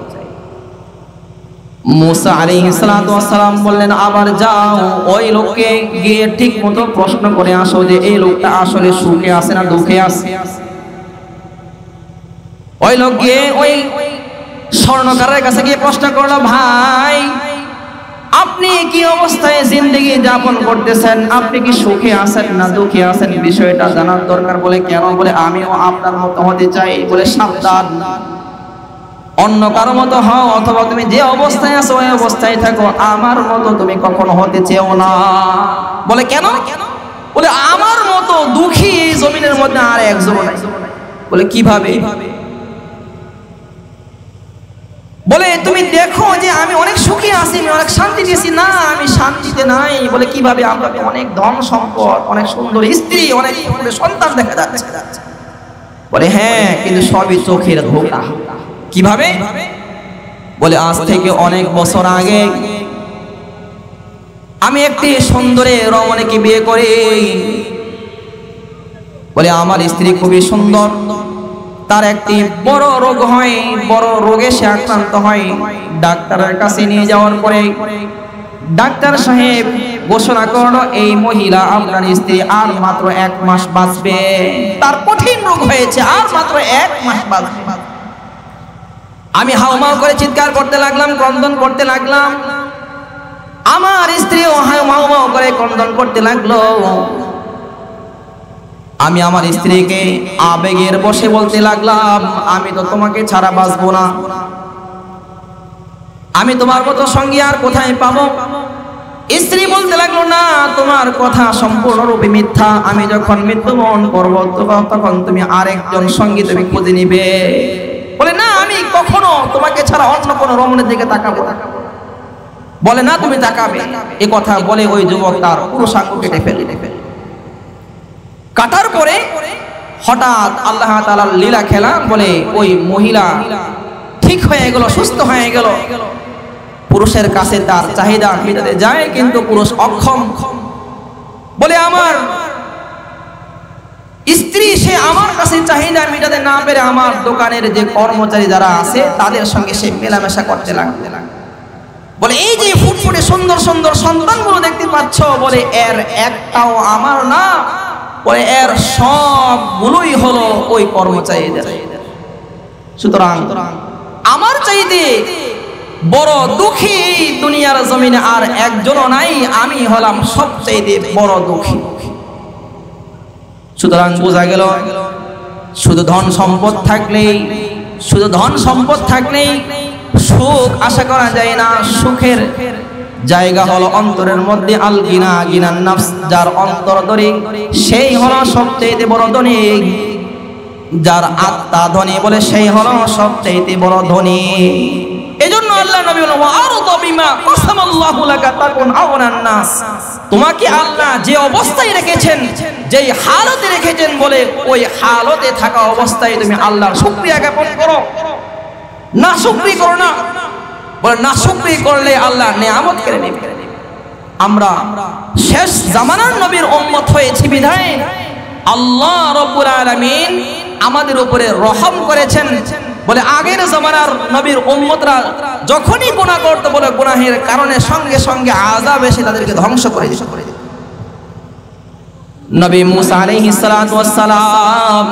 মুসা আলাইহিস সালাতু ওয়াস সালাম বললেন, আবার যাও, ওই লোককে গিয়ে ঠিক মতো প্রশ্ন করে আসো যে এই লোকটা আসলে সুখে আছে না দুঃখে আছে। ওই লোক গিয়ে ওই স্বর্ণকারের কাছে গিয়ে প্রশ্ন করলো, ভাই, আপনি কি অবস্থায় জিন্দেগি যাপন করতেছেন, আপনি কি সুখে আছেন না দুঃখে আছেন, বিষয়টা জানার দরকার। বলে কেন? বলে আমিও আপনার মতো হতে চাই। বলে সাবধান, অন্য কারো মতো হও, অথবা তুমি যে অবস্থায় আছো ওই অবস্থায় থাকো, আমার মতো তুমি কখনো হতে চেও না। বলে কেন? বলে আমার মতো দুঃখী এই জমিনের মধ্যে আর একজন নাই। বলে কিভাবে? বলে তুমি দেখো যে আমি অনেক সুখী আছি, আমি অনেক শান্তি পেয়েছি। না, আমি শান্তিতে নাই। বলে কিভাবে? আমরা অনেক ধন সম্পদ, অনেক সুন্দর স্ত্রী, অনেক সন্তান দেখা যাচ্ছে। বলে হ্যাঁ, কিন্তু সবই চোখের ধোঁকা। কিভাবে? বলে আজ থেকে অনেক বছর আগে আমি একটি সুন্দরী রমণীকে বিয়ে করি। বলে আমার স্ত্রী খুবই সুন্দর, তার একটি বড় রোগ হয়, বড় রোগে সে আক্রান্ত হয়। ডাক্তারের কাছে নিয়ে যাওয়ার পরে ডাক্তার সাহেব ঘোষণা করলো, এই মহিলা আপনার স্ত্রী আর মাত্র 1 মাস বাঁচবে, তার কঠিন রোগ হয়েছে, আর মাত্র 1 মাস বাঁচবে। আমি হাউমাউ করে চিৎকার করতে লাগলাম, ক্রন্দন করতে লাগলাম। আমার স্ত্রীও হাউমাউ করে ক্রন্দন করতে লাগলো। আমি আমার স্ত্রীকে আবেগের বশে বলতে লাগলাম, আমি তো তোমাকে ছাড়া বাঁচবো না, আমি তোমার মতো সঙ্গী আর কোথায় পাবো? স্ত্রী বলতে লাগলো, না, তোমার কথা সম্পূর্ণরূপে মিথ্যা, আমি যখন মৃত্যুবরণ করবো তখন তুমি আরেকজন সঙ্গী তুমি খুঁজে নিবে। বলে না, আমি কখনো তোমাকে ছাড়া অন্য কোনো রমণীর দিকে তাকাবো না। বলে না তুমি তাকাবে। এ কথা বলে ওই যুবক তার পুরুষাঙ্গ কেটে ফেলে। কাটার পরে হঠাৎ আল্লাহ তাআলার লীলা খেলা বলে ওই মহিলা ঠিক হয়ে গেল, সুস্থ হয়ে গেল। পুরুষের কাছে তার চাহিদা মেটাতে যায়, কিন্তু পুরুষ অক্ষম। বলে আমার স্ত্রী সে আমার কাছে চাহিদা মেটাতে না পেরে আমার দোকানের যে কর্মচারী যারা আছে তাদের সঙ্গে সে মেলামেশা করতে লাগলো। বলে এই যে ফুটফুটে সুন্দর সুন্দর সন্তানগুলো দেখতে পাচ্ছ, বলে এর একটাও আমার না, বলে এর সবগুলোই হলো ওই কর্মচারীদের। সুতরাং আমার চাইতে বড় দুঃখী দুনিয়ার জমিনে আর একজনও নাই, আমি হলাম সবচাইতে বড় দুঃখী। সুতরাং বোঝা গেল শুধু ধন সম্পদ থাকলেই সুখ আশা করা যায় না। সুখের জায়গা হলো অন্তরের মধ্যে। আল গিনা গিনান নাফস, যার অন্তর ধনী সেই হলো সবচেয়ে বড় ধনী। যার আত্মা ধনী বলে সেই হলো সবচেয়ে বড় ধনী। এজন্য আল্লাহ নবী বলেন ওয়ারদা বিমা কাসামাল্লাহু লাকা তাকুন আওনান নাস। তোমাকে আল্লাহ যে অবস্থায় রেখেছেন, যেই হালতে রেখেছেন, বলে ওই হালতে থাকা অবস্থায় তুমি আল্লাহর শুকরিয়া জ্ঞাপন করো, না শুকরি করো না। বলে না শুকরি করলে আল্লাহ নিয়ামত কেড়ে নেবে। আমরা শেষ জামানার নবীর উম্মত হয়েছি বিধায় আল্লাহ রাব্বুল আলামিন আমাদের উপরে রহম করেছেন। বলে আগের জামানার নবীর উম্মতরা যখনই গুনাহ করতে, বলে গুনাহের কারণে সঙ্গে সঙ্গে আযাব এসে তাদেরকে ধ্বংস করে দিত। নবী মুসা আলাইহিস সালাতু ওয়াস সালাম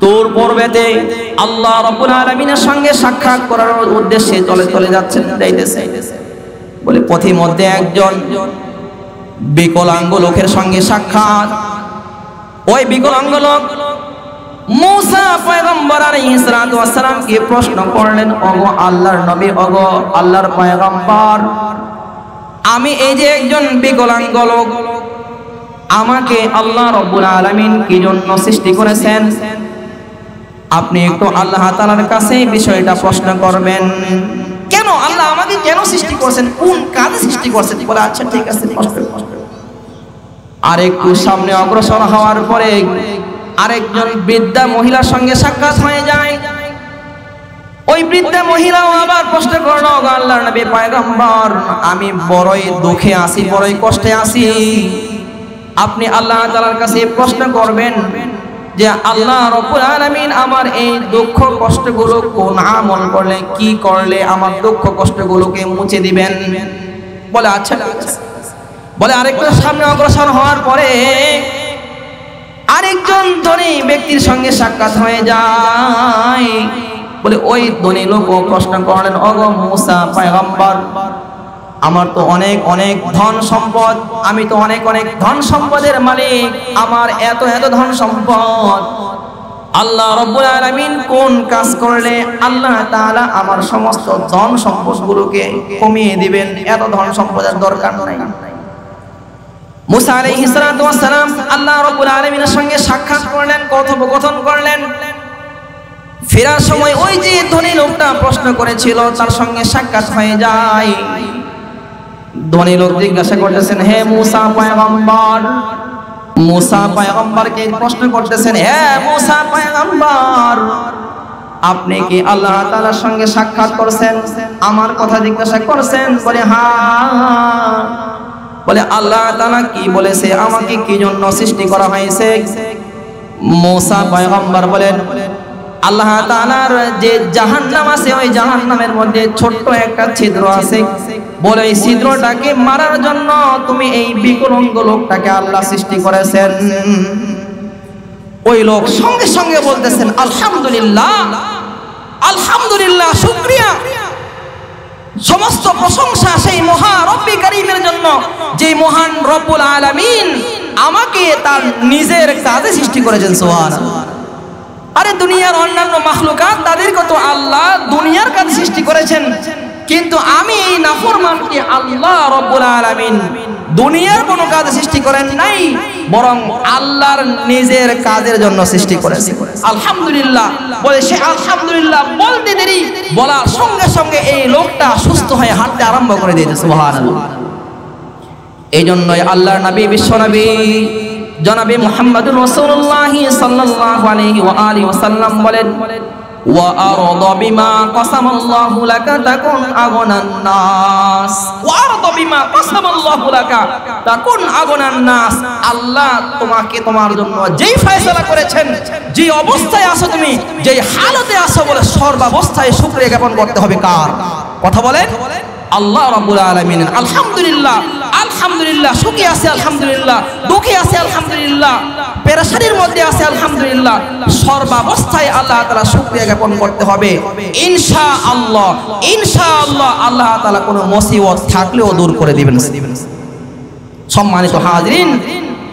তুর পর্বতে আল্লাহ রাব্বুল আলামিনের সঙ্গে সাক্ষাৎ করার উদ্দেশ্যে চলে যাচ্ছেন, যাইতেছে। বলে পথের মধ্যে একজন বিকলাঙ্গ লোকের সঙ্গে সাক্ষাৎ। ওই বিকলাঙ্গ লোক মুসা পয়গম্বর আলাইহিস সালাতু ওয়াস সালামকে প্রশ্ন করলেন, ওগো আল্লাহর নবী, ওগো আল্লাহর পয়গম্বর, আমি এই যে একজন বিকলাঙ্গ লোক, আমাকে আল্লাহ রাব্বুল আলামিন কি জন্য সৃষ্টি করেছেন? আপনি একটু আল্লাহ তাআলার কাছে বিষয়টা প্রশ্ন করবেন। কেন আল্লাহ আমাকে কেন সৃষ্টি করেছেন, কোন কাজে সৃষ্টি করেছেন? বলে আচ্ছা ঠিক আছে। আর একটু সামনে অগ্রসর হওয়ার পরে আরেকজন বৃদ্ধা মহিলার সঙ্গে সাক্ষাৎ হয়ে যায়। ওই বৃদ্ধা মহিলাও আবার প্রশ্ন করলো, আল্লাহর নবী পয়গম্বর, আমি বড়ই দুঃখে আছি, বড়ই কষ্টে আছি, আপনি আল্লাহ তাআলার কাছে প্রশ্ন করবেন যে আল্লাহ রাব্বুল আলামিন আমার এই দুঃখ কষ্টগুলো কোন আমল করলে, কি করলে আমার দুঃখ কষ্টগুলোকে মুছে দিবেন? বলে আচ্ছা ঠিক আছে। বলে আরেকটু সামনে অগ্রসর হওয়ার পরে আরেকজন ধনী ব্যক্তির সঙ্গে সাক্ষাৎ হয়ে যায়। বলে ওই ধনী লোক প্রশ্ন করলেন, ওগো মুসা পয়গম্বর, আমার তো অনেক অনেক ধন সম্পদ, আমি তো অনেক অনেক ধন সম্পদের মালিক, আমার এত এত ধন সম্পদ, আল্লাহ রাব্বুল আলামিন কোন কাজ করলে আল্লাহ তাআলা আমার সমস্ত ধন সম্পদগুলোকে কমিয়ে দিবেন? এত ধন সম্পদের দরকার নাই। মুসা আলাইহিস সালাতু ওয়াস সালাম আল্লাহ রাব্বুল আলামিনের সঙ্গে সাক্ষাৎ করলেন, কথোপকথন করলেন। ফেরার সময় ওই যে ধনী লোকটা প্রশ্ন করেছিল তার সঙ্গে সাক্ষাৎ হয়ে যায়। ধনী লোক জিজ্ঞাসা করতেছেন, হে মুসা পয়গম্বর, মুসা পয়গম্বরকে প্রশ্ন করতেছেন, হে মুসা পয়গম্বর, আপনি কি আল্লাহ তাআলার সঙ্গে সাক্ষাৎ করছেন, আমার কথা জিজ্ঞাসা করছেন? বলে হ্যাঁ। বলে আল্লাহ তাআলা কি বলেছে, আমাকে কি জন্য সৃষ্টি করা হয়েছে? মুসা পয়গম্বর বলেন, আল্লাহ তাআলার যে জাহান্নাম আছে, ওই জাহান্নামের মধ্যে ছোট্ট একটা ছিদ্র আছে, বলে এই ছিদ্রটাকে মারার জন্য তুমি এই বিকলাঙ্গ লোকটাকে আল্লাহ সৃষ্টি করেছেন। ওই লোক সঙ্গে সঙ্গে বলতেছেন আলহামদুলিল্লাহ, আলহামদুলিল্লাহ, শুকরিয়া, সমস্ত প্রশংসা সেই মহা রব্বি কারীমের জন্য, যে মহান রব্বুল আলামিন আমাকে তার নিজের কাজে সৃষ্টি করেছেন। সুবহানাল্লাহ। আরে দুনিয়ার অন্যান্য মাখলুকাত তাদেরকে তো আল্লাহ দুনিয়ার কাজে সৃষ্টি করেছেন, কিন্তু আমি এই নাফরমানকে আল্লাহ রাব্বুল আলামিন দুনিয়ার কোনো কাজে সৃষ্টি করেন নাই, বরং আল্লাহর নিজের কাজের জন্য সৃষ্টি করেছেন। আলহামদুলিল্লাহ বলে সে আলহামদুলিল্লাহ বলতে দেরি, বলার সঙ্গে সঙ্গে এই লোকটা সুস্থ হয়ে হাঁটতে আরম্ভ করে দিয়েছে। সুবহানাল্লাহ। এই জন্যই আল্লাহর নবী বিশ্বনবী জনাবে মুহাম্মদুর রাসূলুল্লাহ সাল্লাল্লাহু আলাইহি ওয়া আলিহি ওয়াসাল্লাম বলেন, ওয়া আরদা বিমা কাসামাল্লাহু লাকা তাকুন আগনান নাস। ওয়া আরদা বিমা কাসামাল্লাহু লাকা তাকুন আগনান নাস। আল্লাহ তোমাকে তোমার জন্য যেই ফয়সালা করেছেন, যে অবস্থায় আছো তুমি, যেই হালতে আছো, বলে সর্বাবস্থায় শুকরিয়া জ্ঞাপন করতে হবে কার? কথা বলেন আল্লাহ রাব্বুল আলামিন। আলহামদুলিল্লাহ, আলহামদুলিল্লাহ। সুখে আছে আলহামদুলিল্লাহ, দুঃখে আছে আলহামদুলিল্লাহ, পেরেশানির মধ্যে আছে আলহামদুলিল্লাহ। সর্বাবস্থায় আল্লাহ তাআলা শুকরিয়া জ্ঞাপন করতে হবে ইনশাআল্লাহ। ইনশাআল্লাহ আল্লাহ তাআলা কোনো মুসিবত থাকলেও দূর করে দিবেন। সম্মানিত হাজিরিন,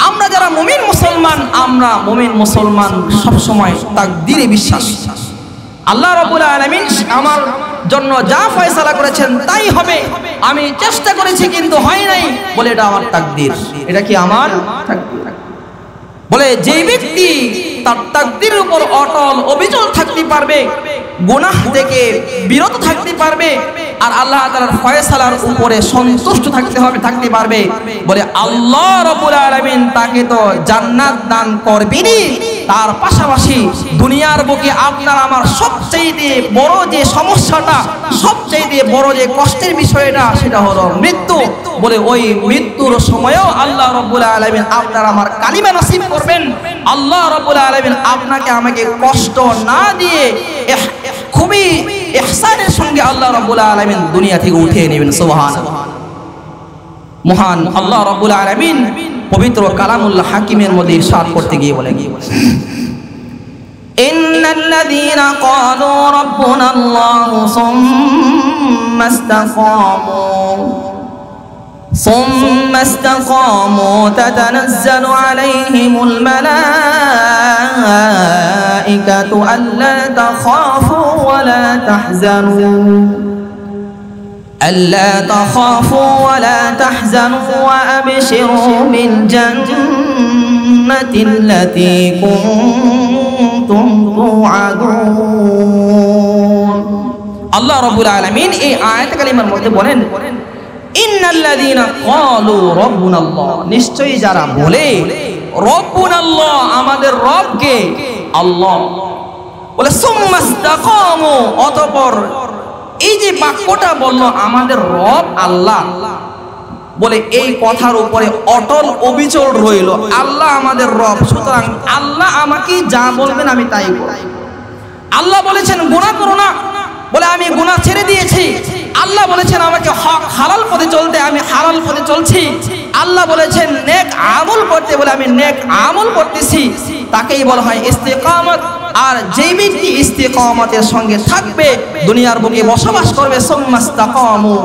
আমরা যারা মুমিন মুসলমান, আমরা মুমিন মুসলমান সব সময় তাকদীরে বিশ্বাস। আল্লাহ রাব্বুল আলামিন আমার জন্য যা ফয়সালা করেছেন তাই হবে। আমি চেষ্টা করেছি কিন্তু হয় নাই, বলে এটা আমার তাকদীর। এটা কি আমার তাকদীর? বলে যে ব্যক্তি তার তাকদীরের উপর অটল অবিচল থাকতে পারবে, গুনাহ থেকে বিরত থাকতে পারবে, আর আল্লাহ তাআলার ফয়সালার উপরে সন্তুষ্ট থাকতে পারবে, বলে আল্লাহ রাব্বুল আলামিন তাকে তো জান্নাত দান করবেনই, তার পাশাপাশি দুনিয়ার বুকে আপনার আমার সবচেয়ে বড় যে সমস্যাটা, সবচেয়ে বড় যে কষ্টের বিষয়টা, সেটা হলো মৃত্যু। বলে ওই মৃত্যুর সময়ও আল্লাহ রাব্বুল আলামিন আপনার আমার কালিমা নসিব করবেন। আল্লাহ রাব্বুল আলামিন আপনাকে আমাকে কষ্ট না দিয়ে খুবই ইহসানের সঙ্গে আল্লাহ রাব্বুল আলামিন দুনিয়া থেকে উঠিয়ে নেবেন। সুবহানাল্লাহ। মহান আল্লাহ রাব্বুল আলামিন পবিত্র কালামুল হাকিমের মধ্যে ইরশাদ করতে গিয়ে বলেন, ইন্নাল্লাযীনা ক্বালু রাব্বুনাল্লাহু সুম্মা ইসতাকামু তাতানাজ্জালু আলাইহিমুল মালাঈকাতু আল্লা তাখাফু ওয়া লা তাহজানু ألا تخافوا ولا تحزنوا وأبشروا بالجنة التي كنتم توعدون। আল্লাহ রাব্বুল আলামিন এই আয়াত কালিমার মধ্যে বলেন, ইন্নাল্লাযীনা ক্বালু রাব্বুনাল্লাহ, নিশ্চয়ই যারা বলে রাব্বুনাল্লাহ, আমাদের রব কে? আল্লাহ। বলে সুম্মা ইসতাকামু, অতঃপর এই যে বাক্যটা বললো আমাদের রব আল্লাহ, বলে এই কথার উপরে অটল অবিচল রইল, আল্লাহ আমাদের রব, সুতরাং আল্লাহ আমাকে যা বলবেন আমি তাই করব। আল্লাহ বলেছেন গুনাহ করো না, বলে আমি গুনাহ ছেড়ে দিয়েছি। আল্লাহ বলেছেন আমাকে হক হালাল পথে চলতে, আমি হালাল পথে চলছি। আল্লাহ বলেছেন নেক আমল করতে, বলে আমি নেক আমল করতেছি। তাকেই বলা হয় ইস্তিকামত। আর যে ব্যক্তি ইস্তিকামতের সঙ্গে থাকবে, দুনিয়ার বুকে বসবাস করবে, সুম্মা ইসতাকামু,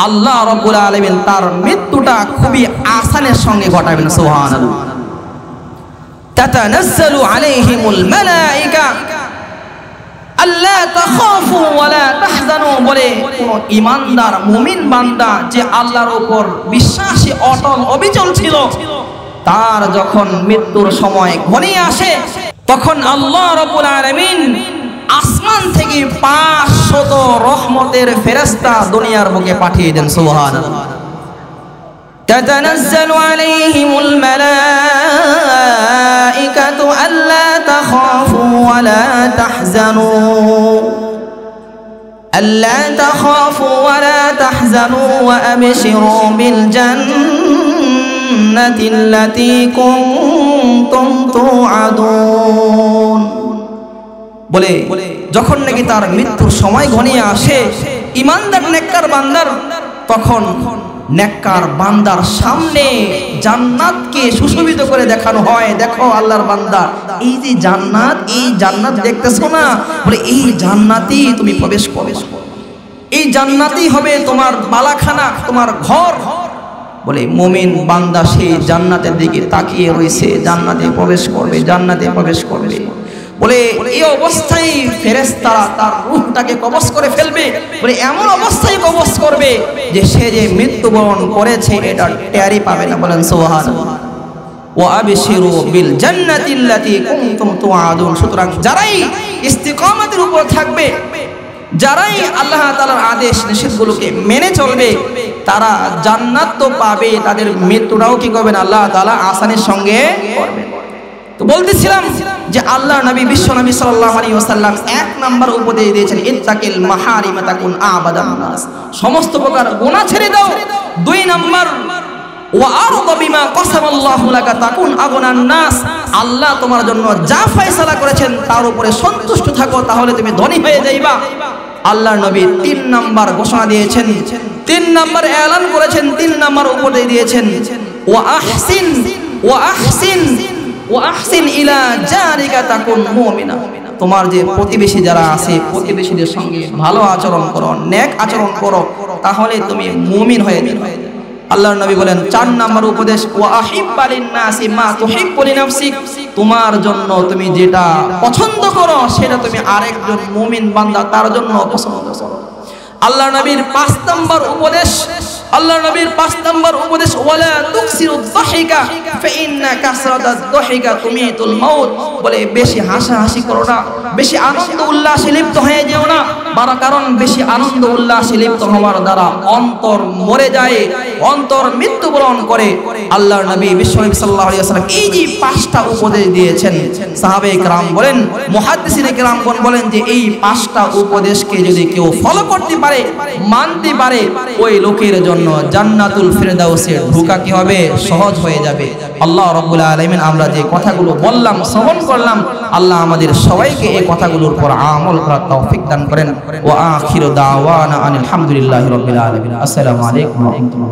আল্লাহ রাব্বুল আলামিন তার মৃত্যুটা খুবই আসানের সঙ্গে ঘটাবেন। সুবহানাল্লাহ। তাতানাজ্জালু আলাইহিমুল মালাঈকা আল্লা তাখাফু ওয়া লা তাহজানু, বলে কোন ঈমানদার মুমিন বান্দা যে আল্লাহর উপর বিশ্বাসী অটল অবিচল ছিল, তার যখন মৃত্যুর সময় ঘনিয়ে আসে, তখন আল্লাহ রাব্বুল আলামিন আসমান থেকে 500 রহমতের ফেরেশতা দুনিয়ার বুকে পাঠিয়ে দেন। সুবহানাল্লাহ। তাতানাজ্জালু আলাইহিমুল মালাঈকাতু আল্লা তাখাফু ওয়া লা তাহজানু আল্লা তাখাফু ওয়া লা তাহজানু ওয়া আবশিরু বিল জান্নাতিল্লাতী কুনতুম তুআদুন। বলে যখন নাকি তার মৃত্যুর সময় ঘনিয়ে আসে, ঈমানদার নেককার বান্দার, তখন নেককার বান্দার সামনে জান্নাতকে সুশোভিত করে দেখানো হয়। দেখো আল্লাহর বান্দা, এই যে জান্নাত, এই জান্নাত দেখতেছো না, বলে এই জান্নাতেই তুমি প্রবেশ করবে, এই জান্নাতেই হবে তোমার বালাখানা, তোমার ঘর। বলে মুমিন বান্দা সেই জান্নাতের দিকে তাকিয়ে রয়েছে, জান্নাতে প্রবেশ করবে, জান্নাতে প্রবেশ করবে। বলে এই অবস্থায় ফেরেশতারা তার রূহটাকে কবজ করে ফেলবে, বলে এমন অবস্থায় কবজ করবে যে সে যে মৃত্যুবরণ করেছে এটা টেরই পাবে না। বলেন সুবহানাল্লাহ। ওয়া আবশিরু বিল জান্নাতিল্লাতী কুনতুম তুআদুন। সুতরাং যারাই ইস্তিকামতের উপর থাকবে, যারাই আল্লাহ তাআলার আদেশ নিষেধগুলোকে মেনে চলবে, তারা জান্নাত তো পাবে, তাদের মৃত্যুটাও কি করবেন আল্লাহ তাআলা আসানের সঙ্গে করবেন। তো বলতেছিলাম যে আল্লাহ নবী বিশ্ব নবী সাল্লাল্লাহু আলাইহি ওয়াসাল্লাম এক নাম্বার উপদেশ দিয়েছেন ইত্তাকিল মাহারিমা তাকুন আবাদান নাস, সমস্ত প্রকার গুনাহ ছেড়ে দাও। দুই নাম্বার ওয়া আরদা বিমা কাসামাল্লাহু লাকা তাকুন আগনান নাস, আল্লাহ তোমার জন্য যা ফয়সালা করেছেন তার উপরে সন্তুষ্ট থাকো, তাহলে তুমি ধনী হয়ে যাইবা। আল্লাহ নবী তিন নাম্বার ঘোষণা দিয়েছেন, তিন নাম্বার এলান করেছেন, তিন নাম্বার উপদেশ দিয়েছেন ওয়া আহসিন ওয়া আহসিন ওয়া আহসিন ইলা জারিকা তাকুন মুমিনা, তোমার যে প্রতিবেশী যারা আছে প্রতিবেশীদের সঙ্গে ভালো আচরণ করো, নেক আচরণ করো, তাহলে তুমি মুমিন হয়ে যাবে। আল্লাহর নবী বলেন চার নাম্বার উপদেশ ওয়া আহিব্বা লিন-নাসি মা তুহিব্বু লিনাফসিক, তোমার জন্য তুমি যেটা পছন্দ করো সেটা তুমি আরেকজন মুমিন বান্দা তার জন্য পছন্দ করো। আল্লাহর নবীর পাঁচ নাম্বার উপদেশ, আল্লাহর নবীর পাঁচ নাম্বার উপদেশ ওয়ালা তুকসিরুদ দাহিকা ফাইন্না কাসরাতাদ দাহিকা তুমিতুল মাউত, বলে বেশি হাসাহাসি করো না, বেশি আনন্দ উল্লাসে লিপ্ত হয়ে যেও না, কারণ বেশি আনন্দ উল্লাসে লিপ্ত হওয়ার দ্বারা অন্তর মরে যায়, অন্তর মৃত্যুবরণ করে। আল্লাহর নবী বিশ্বনবী সাল্লাল্লাহু আলাইহি ওয়াসাল্লাম এই যে পাঁচটা উপদেশ দিয়েছেন, সাহাবায়ে কেরাম বলেন, মুহাদ্দিসিনে কেরামগণ বলেন যে এই পাঁচটা উপদেশকে যদি কেউ ফলো করতে পারে, মানতে পারে, ওই লোকের জন্য জান্নাতুল ফিরদাউসে ঢোকা কি হবে, সহজ হয়ে যাবে। আল্লাহ রাব্বুল আলামিন আমরা যে কথাগুলো বললাম, শ্রবণ করলাম, আল্লাহ আমাদের সবাইকে এই কথাগুলোর উপর আমল করার তৌফিক দান করেন। ওয়া আখিরু দাওয়ানা আনিল হামদুলিল্লাহি রাব্বিল আলামিন। আসসালামু আলাইকুম ওয়া রাহমাতুল্লাহ।